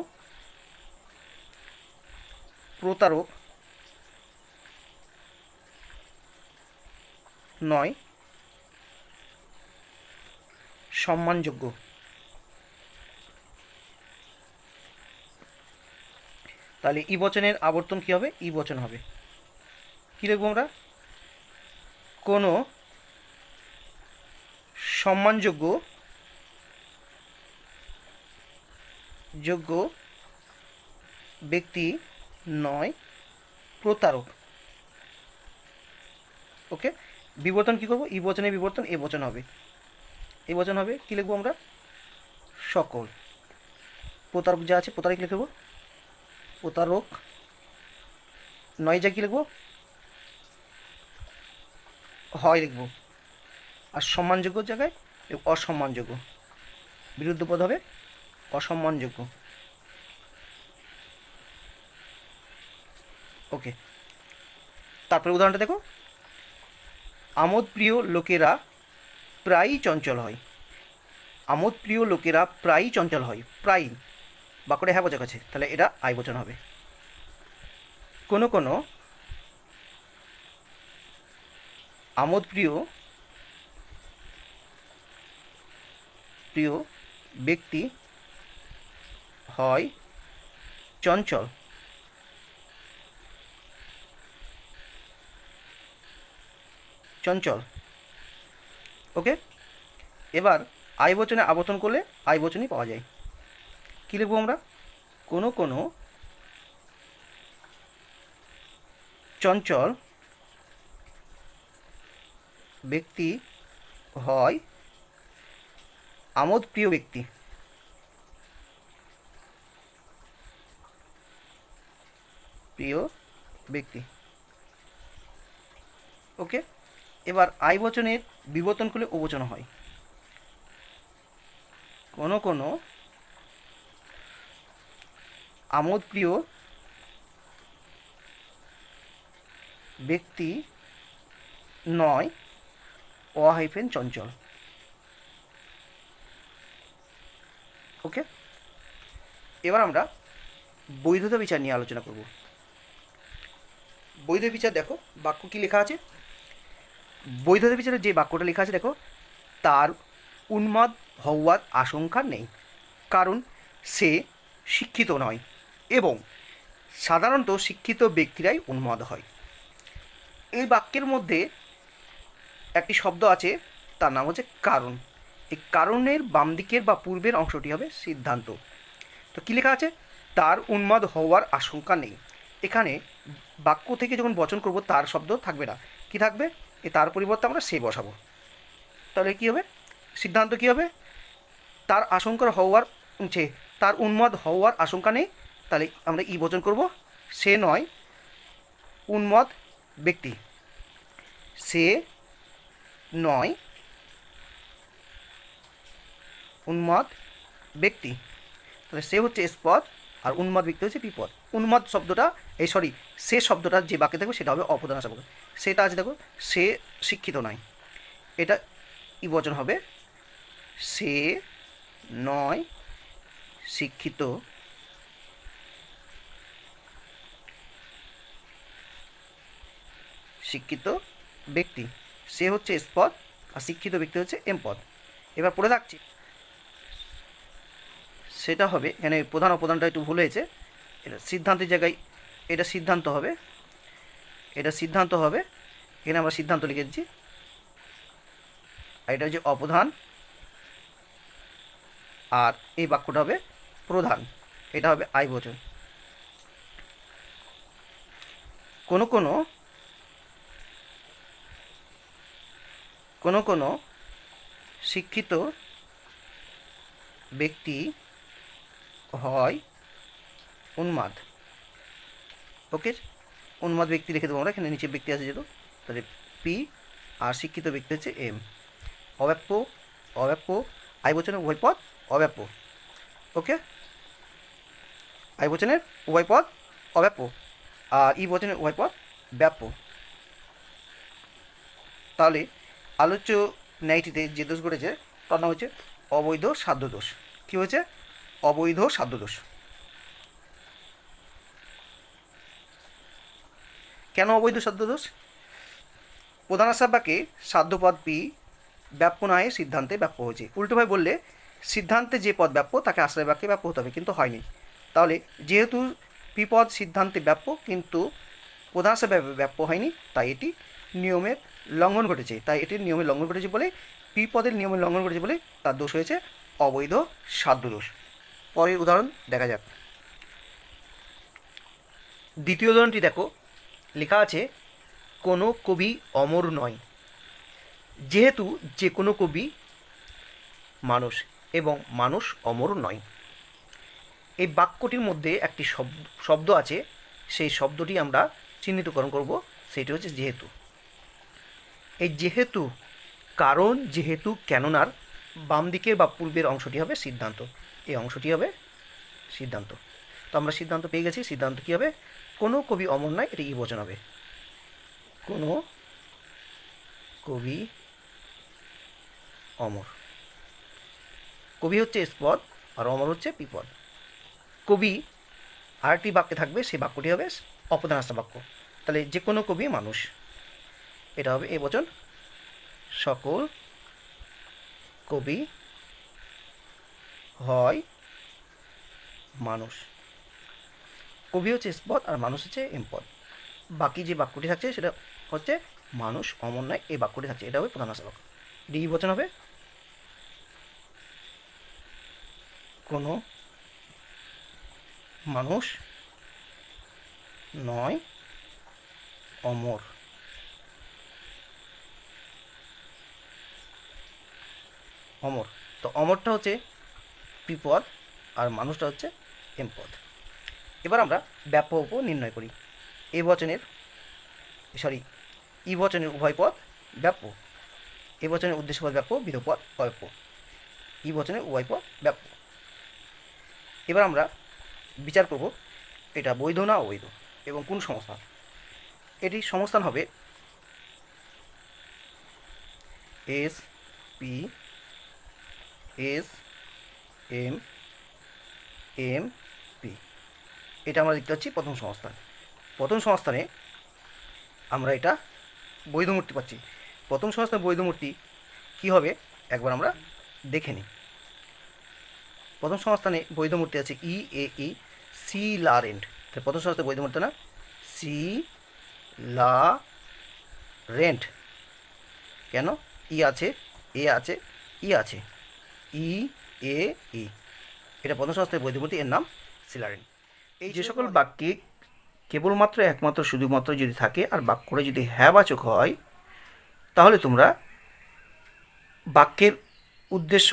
প্রতারক নয় সম্মানযোগ্য। তাহলে ই বচনের আবর্তন কী হবে? ই বচন হবে। কী লিখবো আমরা? কোনো সম্মানযোগ্য ব্যক্তি নয় প্রতারক। ওকে, বিবর্তন কী করবো? ই বচনের বিবর্তন এ বচন হবে, এ বচন হবে। কী লিখবো আমরা? সকল। প্রতারক যা আছে প্রতারক লিখব, প্রতারক নয় যা কী লিখবো? হয় লিখব। আর সম্মানযোগ্য জায়গায় অসম্মানযোগ্য, বিরুদ্ধ পদ হবে অসম্মানযোগ্য। ওকে, তারপরে উদাহরণটা দেখো, আমোদপ্রিয় লোকেরা প্রায়ই চঞ্চল হয়। আমোদপ্রিয় লোকেরা প্রায়ই চঞ্চল হয়, প্রায়ই বাক্যটা হ্যাঁ বোঝা গেছে, তাহলে এটা আই বচন হবে। কোনো কোনো আমোদপ্রিয় ব্যক্তি হয় চঞ্চল। ওকে, এবার আই বচনে আবর্তন করলে আই বচনই পাওয়া যায়। কী লিখবো আমরা? কোনো কোনো চঞ্চল ব্যক্তি হয় আমোদপ্রিয় ব্যক্তি। ওকে, এবার আই বচনের বিবর্তন করলে ও বচন হয়। কোনো কোনো আমোদপ্রিয় ব্যক্তি নয় অহাইফেন চঞ্চল। ওকে, এবার আমরা বৈধতা বিচার নিয়ে আলোচনা করব। বৈধ বিচার দেখো, বাক্য কি লেখা আছে? বৈধতা বিচারে যে বাক্যটা লেখা আছে দেখো, তার উন্মাদ হওয়ার আশঙ্কা নেই, কারণ সে শিক্ষিত নয় এবং সাধারণত শিক্ষিত ব্যক্তিরাই উন্মাদ হয়। এই বাক্যের মধ্যে একটি শব্দ আছে, তার নাম হচ্ছে কারণ। এই কারণের বাম দিকের বা পূর্বের অংশটি হবে সিদ্ধান্ত। তো কী লেখা আছে? তার উন্মাদ হওয়ার আশঙ্কা নেই। এখানে বাক্য থেকে যখন বচন করব তার শব্দ থাকবে না, কি থাকবে? তার পরিবর্তে আমরা সে বসাবো। তাহলে কী হবে? সিদ্ধান্ত কী হবে? তার আশঙ্কা হওয়ার তার উন্মাদ হওয়ার আশঙ্কা নেই, তাহলে আমরা ই বচন করব, সে নয় উন্মাদ ব্যক্তি। সে নয় উন্মাদ ব্যক্তি, তাহলে সে হচ্ছে এস পদ আর উন্মাদ ব্যক্তি হচ্ছে পি পদ। উন্মাদ শব্দটা সে শব্দটা যে বাক্যে থাকবে সেটা হবে অপ্রধান আশা করবে। সেটা আছে দেখো, সে শিক্ষিত নয়, এটা ই বচন হবে, সে নয় শিক্ষিত ব্যক্তি। সে হচ্ছে এস পদ আর শিক্ষিত ব্যক্তি হচ্ছে এম পদ। এবার পড়ে থাকছি, সেটা হবে, এখানে প্রধান অপ্রধানটা একটু ভুল হয়েছে, এটা সিদ্ধান্তের জায়গায় এটা সিদ্ধান্ত হবে, এখানে আমরা সিদ্ধান্ত লিখে দিচ্ছি। আর এটা হচ্ছে অপ্রধান, আর এই বাক্যটা হবে প্রধান, এটা হবে আই বচন। কোনো কোনো কোনো কোনো শিক্ষিত ব্যক্তি হয় উন্মাদ। ওকে, উন্মাদ ব্যক্তি লিখে দেবো আমরা, এখানে নিচে ব্যক্তি আছে যেহেতু, তাহলে পি, আর শিক্ষিত ব্যক্তি হচ্ছে এম। অব্যাপ্য, অব্যাপ্য, আই বচনের উভয় পদ অব্যাপ্য। ওকে, আই বচনের উভয় পদ অব্যাপ্য আর ই বচনের উভয় পদ ব্যাপ্য। তাহলে আলোচ্য ন্যায়টিতে যে দোষ ঘটেছে তার নাম হচ্ছে অবৈধ সাধ্য দোষ। কী হয়েছে? অবৈধ সাধ্য দোষ। কেন অবৈধ সাধ্য দোষ? প্রধান আশ্রয় বাক্যে সাধ্যপদ পি ব্যাপ্য নয় সিদ্ধান্তে ব্যাপ্য হয়েছে। উল্টোভাবে বললে সিদ্ধান্তে যে পদ ব্যাপ্য তাকে আশ্রয় বাক্যে ব্যাপ্য হতে হবে, কিন্তু হয়নি। তাহলে যেহেতু পি পদ সিদ্ধান্তে ব্যাপ্য কিন্তু প্রধান আশ্রয় ব্যাপ্য হয়নি, তাই এটি নিয়মের লঙ্ঘন ঘটেছে। তাই এটির নিয়মের লঙ্ঘন ঘটেছে বলে, পি পদের নিয়মের লঙ্ঘন ঘটেছে বলে তার দোষ হয়েছে অবৈধ সাধ্য দোষ। পরের উদাহরণ দেখা যাক। দ্বিতীয় উদাহরণটি দেখো, লেখা আছে কোনো কবি অমর নয়। যেহেতু যে কোনো কবি মানুষ এবং মানুষ অমর নয়, এই বাক্যটির মধ্যে একটি শব্দ আছে, সেই শব্দটি আমরা চিহ্নিতকরণ করব, সেটি হচ্ছে যেহেতু। এই যেহেতু, কারণ, যেহেতু, কেননার বাম দিকের বা পূর্বের অংশটি হবে সিদ্ধান্ত, এই অংশটি হবে সিদ্ধান্ত। তো আমরা সিদ্ধান্ত পেয়ে গেছি। সিদ্ধান্ত কী হবে? কোনো কবি অমর নয়, এটা ই বচন হবে। কোনো কবি অমর। কবি হচ্ছে এস পদ আর অমর হচ্ছে পি পদ। কবি আরেকটি বাক্যে থাকবে, সেই বাক্যটি হবে অপ্রধান আশ্রয় বাক্য। তাহলে যে কোনো কবি মানুষ, এটা হবে এ বচন। সকল কবি হয় মানুষ। কবি হচ্ছে এস পদ আর মানুষ হচ্ছে এম পদ। বাকি যে বাক্যটি থাকছে সেটা হচ্ছে মানুষ অমর নয়, এই বাক্যটি থাকছে, এটা হবে প্রধান আশ্রয় বাক্য। ডি বচন হবে কোনো মানুষ নয় অমর। অমর, তো অমরটা হচ্ছে পি পদ আর মানুষটা হচ্ছে এম পদ। এবার আমরা ব্যাপ্য উপ নির্ণয় করি। এ বচনের ই বচনের উভয় পদ ব্যাপ্য, এ বচনের উদ্দেশ্য পদ ব্যাপ্য, বিধেয় পদ অব্যাপ্য। ই বচনের উভয় পদ ব্যাপ্য। এবার আমরা বিচার করব এটা বৈধ না অবৈধ এবং কোন সংস্থান। এটি সংস্থান হবে S P S M M P. এটা আমরা দেখতে পাচ্ছি প্রথম সংস্থান। প্রথম সংস্থানে আমরা এটা বৈধ মূর্তি পাচ্ছি। প্রথম সংস্থানে বৈধ মূর্তি কী হবে একবার আমরা দেখে নিই। প্রথম সংস্থানে বৈধ মূর্তি আছে ই এ ই সি লা রেন্ট। প্রথম সংস্থানে বৈধ মূর্তি না সি লা রেন্ট। কেন? ই আছে, এ আছে, ই আছে, ই এ ই, এটা প্রথম সংস্থায় বৈধ মূর্তি, এর নাম সিলারেন্ট। এই যে সকল বাক্যে কেবলমাত্র একমাত্র শুধুমাত্র যদি থাকে আর বাক্যটা যদি হ্যাঁবাচক হয়, তাহলে তোমরা বাক্যের উদ্দেশ্য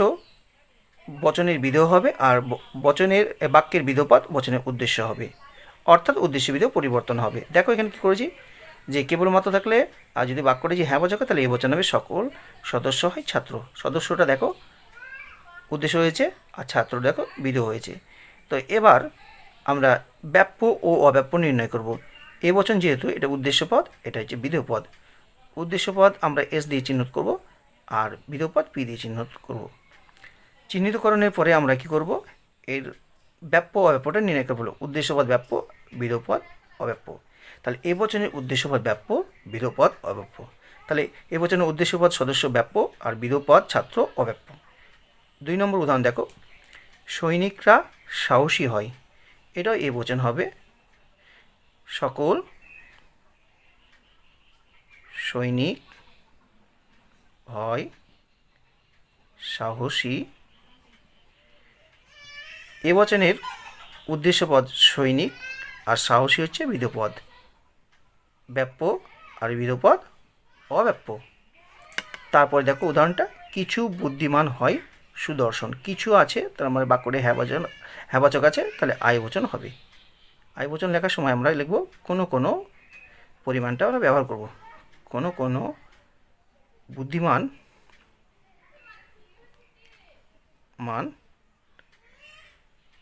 বচনের বিধেয় হবে আর বচনের বাক্যের বিধেয়পদ বচনের উদ্দেশ্য হবে, অর্থাৎ উদ্দেশ্য বিধেয় পরিবর্তন হবে। দেখো এখানে কী করেছি, যে কেবলমাত্র থাকলে আর যদি বাক্যটা যে হ্যাঁবাচক হয় তাহলে এই বচন হবে সকল সদস্য হয় ছাত্র। সদস্যটা দেখো উদ্দেশ্য হয়েছে আর ছাত্র দেখো বিধেয় হয়েছে। তো এবার আমরা ব্যাপ্য ও অব্যাপ্য নির্ণয় করব। এ বচন যেহেতু এটা উদ্দেশ্য পদ, এটা হচ্ছে বিধেয় পদ। উদ্দেশ্য পদ আমরা এস দিয়ে চিহ্নিত করব আর বিধেয় পদ পি দিয়ে চিহ্নিত করব। চিহ্নিতকরণের পরে আমরা কি করব, এর ব্যাপ্য অব্যাপ্যটা নির্ণয় করব। উদ্দেশ্যপদ ব্যাপ্য, বিধেয় পদ অব্যাপ্য। তাহলে এ বচনের উদ্দেশ্যপদ ব্যাপ্য, বিধেয় পদ অব্যাপ্য। তাহলে এ বচনের উদ্দেশ্যপদ সদস্য ব্যাপ্য আর বিধেয় পদ ছাত্র অব্যাপ্য। 2 নম্বর উদাহরণ দেখো, সৈনিকরা সাহসী হয়। এটাও এ বচন হবে সকল সৈনিক হয় সাহসী। এ বচনের উদ্দেশ্যপদ সৈনিক আর সাহসী হচ্ছে বিধেয় পদ ব্যাপ্য আর বিধেয় পদ অব্যাপ্য। তারপরে দেখো উদাহরণটা, কিছু বুদ্ধিমান হয় সুদর্শন। কিছু আছে তার মানে বাক্যটি হ্যাবাচক আছে, তাহলে আইবচন হবে। আইবচন লেখার সময় আমরা লিখব কোনো কোনো, পরিমাণটা আমরা ব্যবহার করব। কোনো কোনো বুদ্ধিমান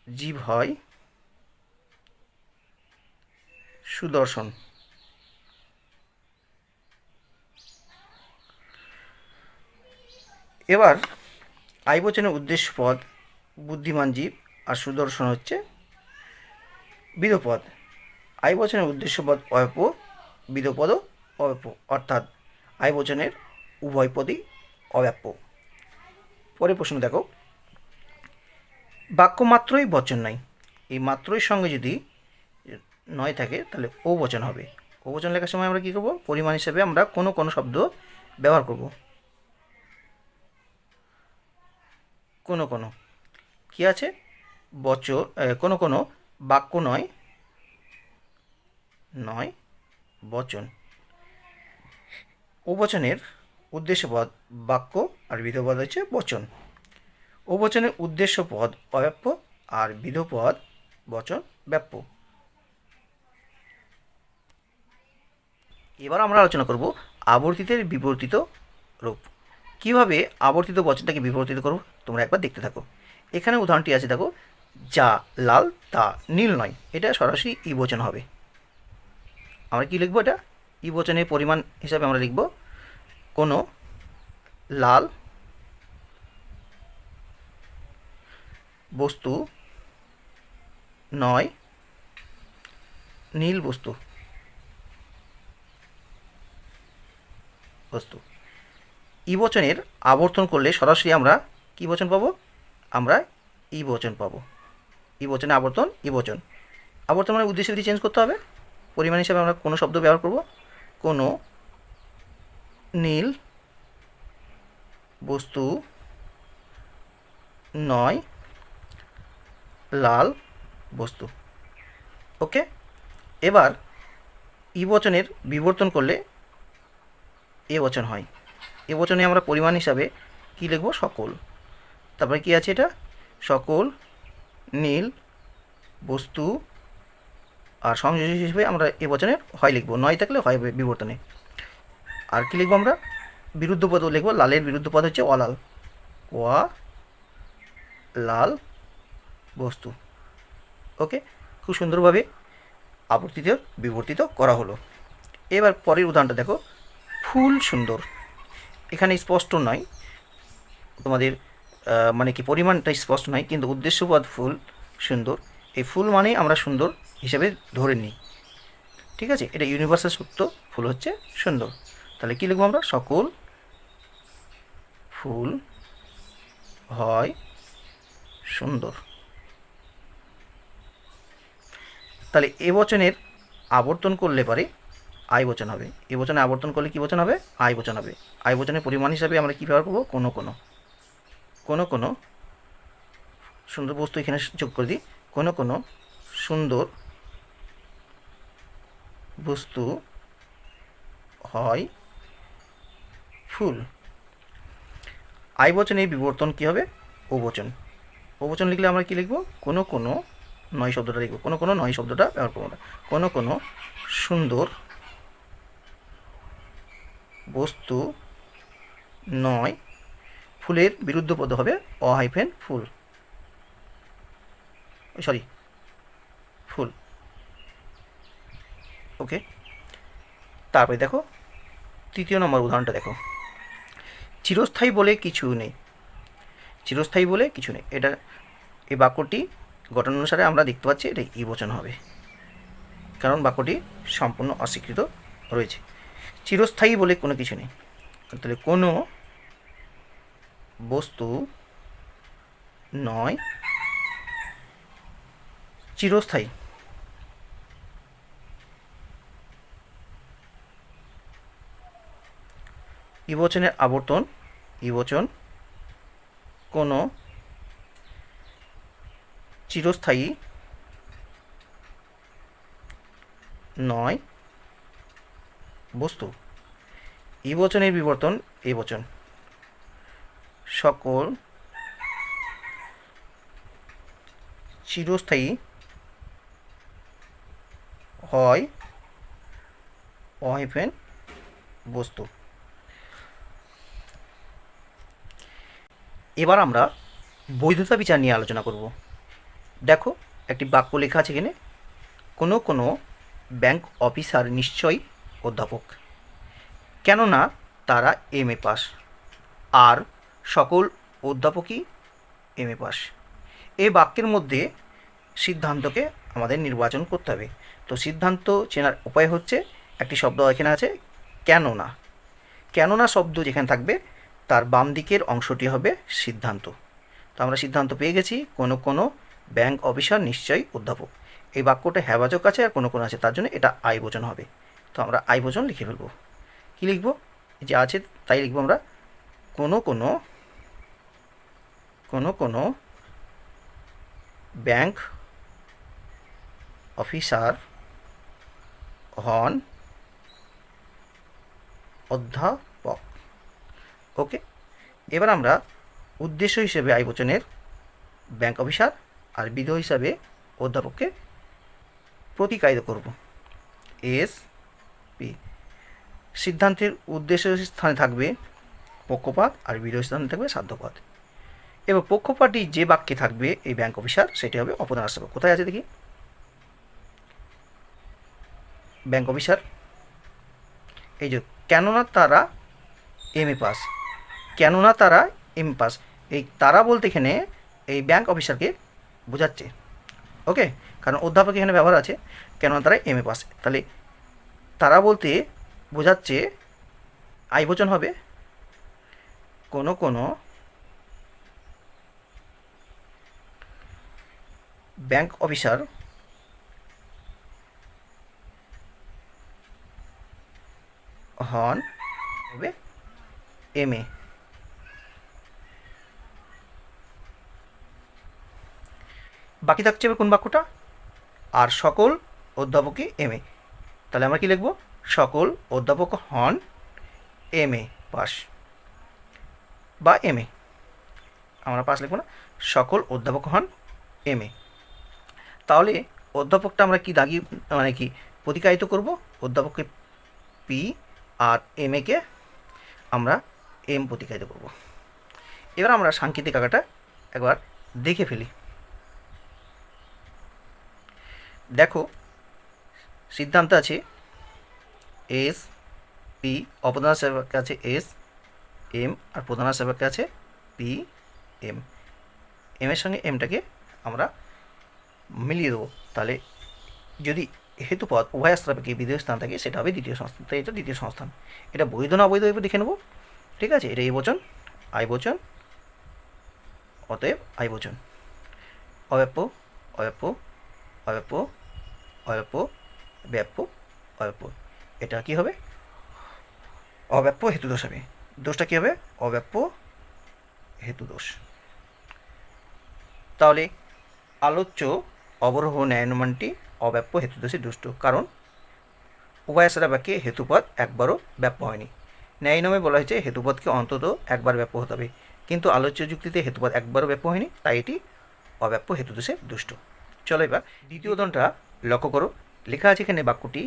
জীব হয় সুদর্শন। এবার আইবচনের উদ্দেশ্য পদ বুদ্ধিমান জীব আর সুদর্শন হচ্ছে বিধপদ। আইবচনের উদ্দেশ্য পদ অব্যপ, বিধপদও অব্যপ, অর্থাৎ আইবচনের উভয় পদই অব্যাপ্য। পরের প্রশ্ন দেখো, বাক্য মাত্রই বচন নাই। এই মাত্রই সঙ্গে যদি নয় থাকে তাহলে ও বচন হবে। ও বচন লেখার সময় আমরা কী করব, পরিমাণ হিসেবে আমরা কোনো কোনো শব্দ ব্যবহার করব। কোনো কোনো কী আছে, কোনো কোনো বাক্য নয় বচন। ও বচনের উদ্দেশ্য পদ বাক্য আর বিধপদ হচ্ছে বচন। ও বচনের উদ্দেশ্য পদ অব্যাপ্য আর বিধপদ বচন ব্যাপ্য। এবার আমরা আলোচনা করব আবর্তিতের বিবর্তিত রূপ। কিভাবে আবর্তিত বচনটাকে বিবর্তিত করব তোমরা একবার দেখতে থাকো। এখানে উদাহরণটি আছে দেখো, যা লাল তা নীল নয়। এটা সরাসরি ই বচন হবে। আমরা কি লিখব, এটা ই বচনের পরিমাণ হিসাবে আমরা লিখব কোনো লাল বস্তু নয় নীল বস্তু। ই বচনের আবর্তন করলে সরাসরি আমরা কি বচন পাবো, আমরা ই বচন পাবো। ই বচনে আবর্তন ই বচন। আবর্তন মানে উদ্দেশ্য চেঞ্জ করতে হবে। পরিমাণ হিসাবে আমরা কোনো শব্দ ব্যবহার করব, কোনো নীল বস্তু নয় লাল বস্তু। ওকে, এবার ই বচনের বিবর্তন করলে এ বচন হয়। এ বচনে আমরা পরিমাণ হিসাবে কি লিখব, সকল। তারপরে কি আছে, এটা সকল নীল বস্তু, আর সংযোজন হিসেবে আমরা এ বচনের হয় লিখব, নয় থাকলে হয় বিবর্তনে। আর কি লিখব, আমরা বিরুদ্ধ পদও লিখব। লালের বিরুদ্ধ পদ হচ্ছে অলাল, লাল বস্তু। ওকে, খুব সুন্দরভাবে আবর্তিত বিবর্তিত করা হলো। এবার পরের উদাহরণটা দেখো, ফুল সুন্দর। এখানে স্পষ্ট নয় তোমাদের মানে কি পরিমাণটা স্পষ্ট নয়, কিন্তু উদ্দেশ্যপদ ফুল সুন্দর। এই ফুল মানেই আমরা সুন্দর হিসেবে ধরে নিই। ঠিক আছে, এটা ইউনিভার্সাল সূত্র, ফুল হচ্ছে সুন্দর। তাহলে কী লিখবো আমরা, সকল ফুল হয় সুন্দর। তাহলে এ বচনের আবর্তন করলে পরে আই বচন হবে। এ বচনে আবর্তন করলে কী বচন হবে, আই বচন হবে। আই বচনের পরিমাণ হিসাবে আমরা কী ব্যবহার করবো, কোনো কোনো সুন্দর বস্তু এখানে যোগ করে দিই, কোনো কোনো সুন্দর বস্তু হয় ফুল। আই বচনের বিবর্তন কী হবে, ও বচন। ও বচন লিখলে আমরা কী লিখব, কোনো কোনো নয় শব্দটা লিখব, কোনো কোনো নয় শব্দটা ব্যবহার করবো না। কোনো কোনো সুন্দর বস্তু নয়, ফুলের বিরুদ্ধ পদ হবে অহাইফেন ফুল, ফুল। ওকে, তারপরে দেখো তৃতীয় নম্বর উদাহরণটা দেখো, চিরস্থায়ী বলে কিছু নেই। চিরস্থায়ী বলে কিছু নেই, এটা এই বাক্যটি গঠন অনুসারে আমরা দেখতে পাচ্ছি এটা ই বচন হবে, কারণ বাক্যটি সম্পূর্ণ অস্বীকৃত রয়েছে। চিরস্থায়ী বলে কোনো কিছু নেই, তাহলে কোনো বস্তু নয় চিরস্থায়ী। ই বচনের আবর্তন ই বচন, কোনো চিরস্থায়ী নয় বস্তু। ই বচনের বিবর্তন এ বচন। সকল চিরস্থায়ী হয় অহিফেন বস্তু। এবার আমরা বৈধতা বিচার নিয়ে আলোচনা করব। দেখো একটি বাক্য লেখা আছে এখানে, কোনো কোনো ব্যাংক অফিসার নিশ্চয়ই অধ্যাপক, কেননা তারা এমএ পাস, আর সকল অধ্যাপকই এমএ পাস। এই বাক্যের মধ্যে সিদ্ধান্তকে আমাদের নির্বাচন করতে হবে। তো সিদ্ধান্ত চেনার উপায় হচ্ছে, একটি শব্দ এখানে আছে কেননা। কেননা শব্দ যেখানে থাকবে তার বাম দিকের অংশটি হবে সিদ্ধান্ত। তো আমরা সিদ্ধান্ত পেয়ে গেছি, কোনো কোনো ব্যাংক অফিসার নিশ্চয়ই অধ্যাপক। এই বাক্যটা হ্যাবাচক আছে আর কোনো কোনো আছে, তার জন্য এটা আইবচন হবে। তো আমরা আইবচন লিখে ফেলবো। কী লিখব? যে আছে তাই লিখব আমরা, কোনো কোনো কোনো কোনো ব্যাংক অফিসার হন অধ্যাপক। ওকে, এবার আমরা উদ্দেশ্য হিসেবে আইবচনের ব্যাংক অফিসার আর বিধেয় হিসাবে অধ্যাপককে প্রতিকায়িত করব। S P. সিদ্ধান্তের উদ্দেশ্য স্থানে থাকবে পক্ষপাত আর বিধেয় স্থানে থাকবে সাধ্যপাত। এবার পক্ষপাতী যে বাক্যে থাকবে এই ব্যাংক অফিসার সেটি হবে অপদান আশ্রয়। কোথায় আছে দেখি? ব্যাংক অফিসার, এই যে কেননা তারা এমএ পাস, কেননা তারা এমএ পাস, এই তারা বলতে এখানে এই ব্যাংক অফিসারকে বোঝাচ্ছে। ওকে, কারণ অধ্যাপক এখানে ব্যবহার আছে, কেননা তারা এমএ পাস, তাহলে তারা বলতে বোঝাচ্ছে আইবচন হবে কোনো কোনো ব্যাংক অফিসার হন হবে এমএ। বাকি থাকছে এবার কোন বাক্যটা? আর সকল অধ্যাপকই এমএ। তাহলে আমরা কি লিখব? সকল অধ্যাপক হন এমএ পাস বা এমএ। আমরা পাস লিখব না, সকল অধ্যাপক হন এমএ। তাহলে অধ্যাপকটা আমরা কি দাগি মানে কি প্রতিকায়িত করব? অধ্যাপককে পি আর এমএকে আমরা এম প্রতিকায়িত করব। এবার আমরা সাংকেতিক আঁকাটা একবার দেখে ফেলি। দেখো সিদ্ধান্ত আছে এস পি, অপদান সেবকের আছে এস এম, আর প্রধান সেবকের আছে পি এম। এমের সঙ্গে এমটাকে আমরা মিলিয়ে দেবো। তাহলে যদি হেতুপদ উভয় স্থাপকে বিধেয় স্থান থাকে সেটা হবে দ্বিতীয় সংস্থান। তাই এটা দ্বিতীয় সংস্থান। এটা বৈধ না অবৈধ দেখে নেব। ঠিক আছে, এটা এবচন আইবচন, অতএব আইবচন। অব্যাপ্য অব্যাপ্য অব্যাপ্য অব্যাপ্য ব্যাপ্য অব্যাপ্য, এটা কি হবে? অব্যাপ্য হেতু দোষ হবে। দোষটা কী হবে? অব্যাপ্য হেতু দোষ। তাহলে আলোচ্য অবরোহ ন্যায়ানুমানটি অব্যাপ্য হেতুদোষে দুষ্ট, কারণ উভয়াশ্রা বাক্যে হেতুপদ একবারও ব্যাপ্য হয়নি। ন্যায়নিয়মে বলা হয়েছে হেতুপদকে অন্তত একবার ব্যাপ্য হতে হবে, কিন্তু আলোচ্য যুক্তিতে হেতুপদ একবারও ব্যাপ্য হয়নি, তাই এটি অব্যাপ্য হেতুদোষে দুষ্ট। চলো এবার দ্বিতীয় উদাহরণটা লক্ষ্য করো। লেখা আছে এখানে বাক্যটি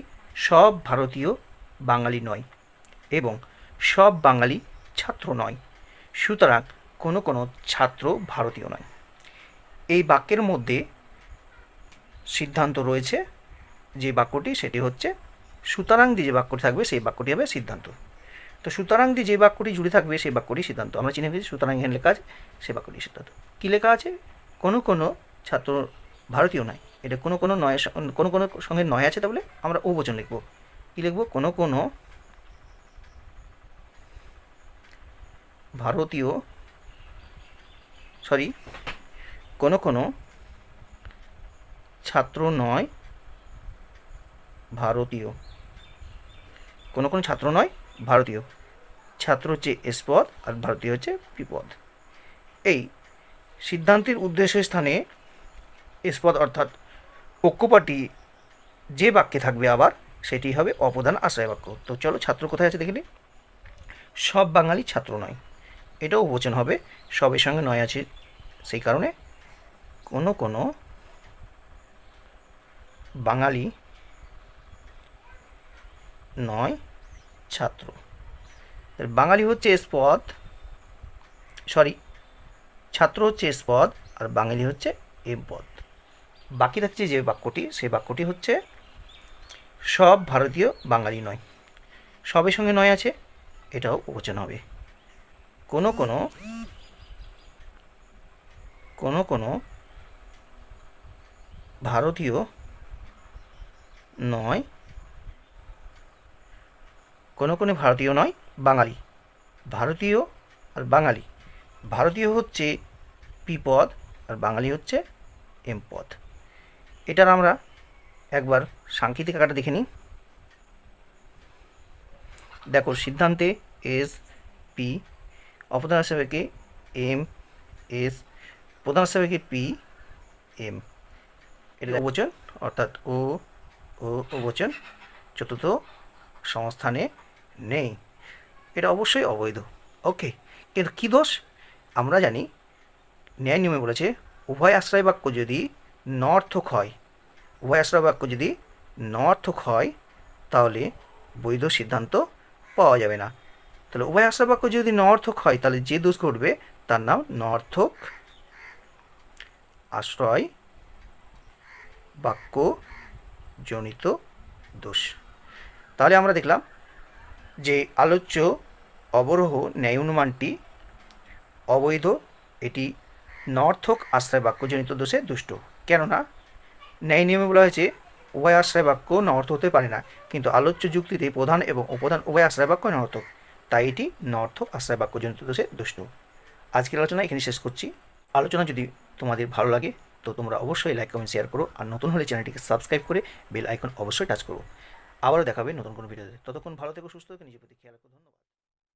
সব ভারতীয় বাঙালি নয় এবং সব বাঙালি ছাত্র নয়, সুতরাং কোনো কোনো ছাত্র ভারতীয় নয়। এই বাক্যের মধ্যে সিদ্ধান্ত রয়েছে যে বাক্যটি, সেটি হচ্ছে সুতরাং দিয়ে যে বাক্যটি থাকবে সেই বাক্যটি হবে সিদ্ধান্ত। তো সুতরাং দিয়ে যে বাক্যটি জুড়ে থাকবে সেই বাক্যটি সিদ্ধান্ত। আমরা চিনে ফেলেছি সুতরাং এখানে লেখা আছে সেই বাক্যটি সিদ্ধান্ত। কী লেখা আছে? কোনো কোনো ছাত্র ভারতীয় নয়, এটা কোনো কোনো নয়, কোনো কোনো সঙ্গে নয় আছে, তাহলে আমরা ও বচন লিখব। কী লিখব? কোনো কোনো ভারতীয় কোনো কোনো ছাত্র নয় ভারতীয়, কোনো কোনো ছাত্র নয় ভারতীয়। ছাত্র হচ্ছে এস পদ আর ভারতীয় হচ্ছে পি পদ। এই সিদ্ধান্তের উদ্দেশ্য স্থানে এস পদ অর্থাৎ পক্ষপাতী যে বাক্যে থাকবে আবার সেটি হবে অপদান আশ্রয় বাক্য। তো চলো ছাত্র কোথায় আছে দেখে নিই। সব বাঙালি ছাত্র নয়, এটাও বহুবচন হবে, সবের সঙ্গে নয় আছে সেই কারণে। কোনো কোনো বাঙালি নয় ছাত্র। বাঙালি হচ্ছে এস পদ, সরি, ছাত্র হচ্ছে এস পদ আর বাঙালি হচ্ছে এম পদ। বাকি থাকছে যে বাক্যটি, সেই বাক্যটি হচ্ছে সব ভারতীয় বাঙালি নয়। সবের সঙ্গে নয় আছে, এটাও বহুবচন হবে। কোনো কোনো কোনো কোনো ভারতীয় নয়, কোনো কোনো ভারতীয় নয় বাঙালি। ভারতীয় আর বাঙালি, ভারতীয় হচ্ছে পি পদ আর বাঙালি হচ্ছে এম পদ। এটার আমরা একবার সাংকেতিক আকারটা দেখে নিই। দেখো, সিদ্ধান্তে এস পি, অপদান সাপেক্ষে এম এস, প্রধান সাপেক্ষে পি এম। এটা বহুবচন, অর্থাৎ ও বহুবচন, চতুর্থ সংস্থানে নেই। এটা অবশ্যই অবৈধ। ওকে, কিন্তু কী দোষ? আমরা জানি ন্যায় নিয়মে বলেছে উভয় আশ্রয় বাক্য যদি নর্থক হয়, উভয় আশ্রয় বাক্য যদি নর্থক হয় তাহলে বৈধ সিদ্ধান্ত পাওয়া যাবে না। তাহলে উভয় আশ্রয় বাক্য যদি নর্থক হয় তাহলে যে দোষ ঘটবে তার নাম নর্থক আশ্রয় বাক্য জনিত দোষ। তাহলে আমরা দেখলাম যে আলোচ্য অবরোহ ন্যায় অনুমানটি অবৈধ, এটি নর্থক আশ্রয় বাক্যজনিত দোষে দুষ্ট। কেননা ন্যায় নিয়মে বলা হয়েছে উভয় আশ্রয় বাক্য নর্থ হতে পারে না, কিন্তু আলোচ্য যুক্তিতে প্রধান এবং উপধান উভয় আশ্রয় বাক্য নর্থক, তাই এটি নর্থক আশ্রয় বাক্যজনিত দোষে দুষ্ট। আজকের আলোচনা এখানে শেষ করছি। আলোচনা যদি তোমাদের ভালো লাগে তো তোমরা অবশ্যই লাইক কমেন্ট শেয়ার করো, আর নতুন হলে চ্যানেলটিকে সাবস্ক্রাইব করে বেল আইকন অবশ্যই টাচ করো। আবারও দেখাবে নতুন কোনো ভিডিওতে। ততক্ষণ ভালো থেকো, সুস্থ থেকো, নিজের প্রতি খেয়াল রাখো। ধন্যবাদ।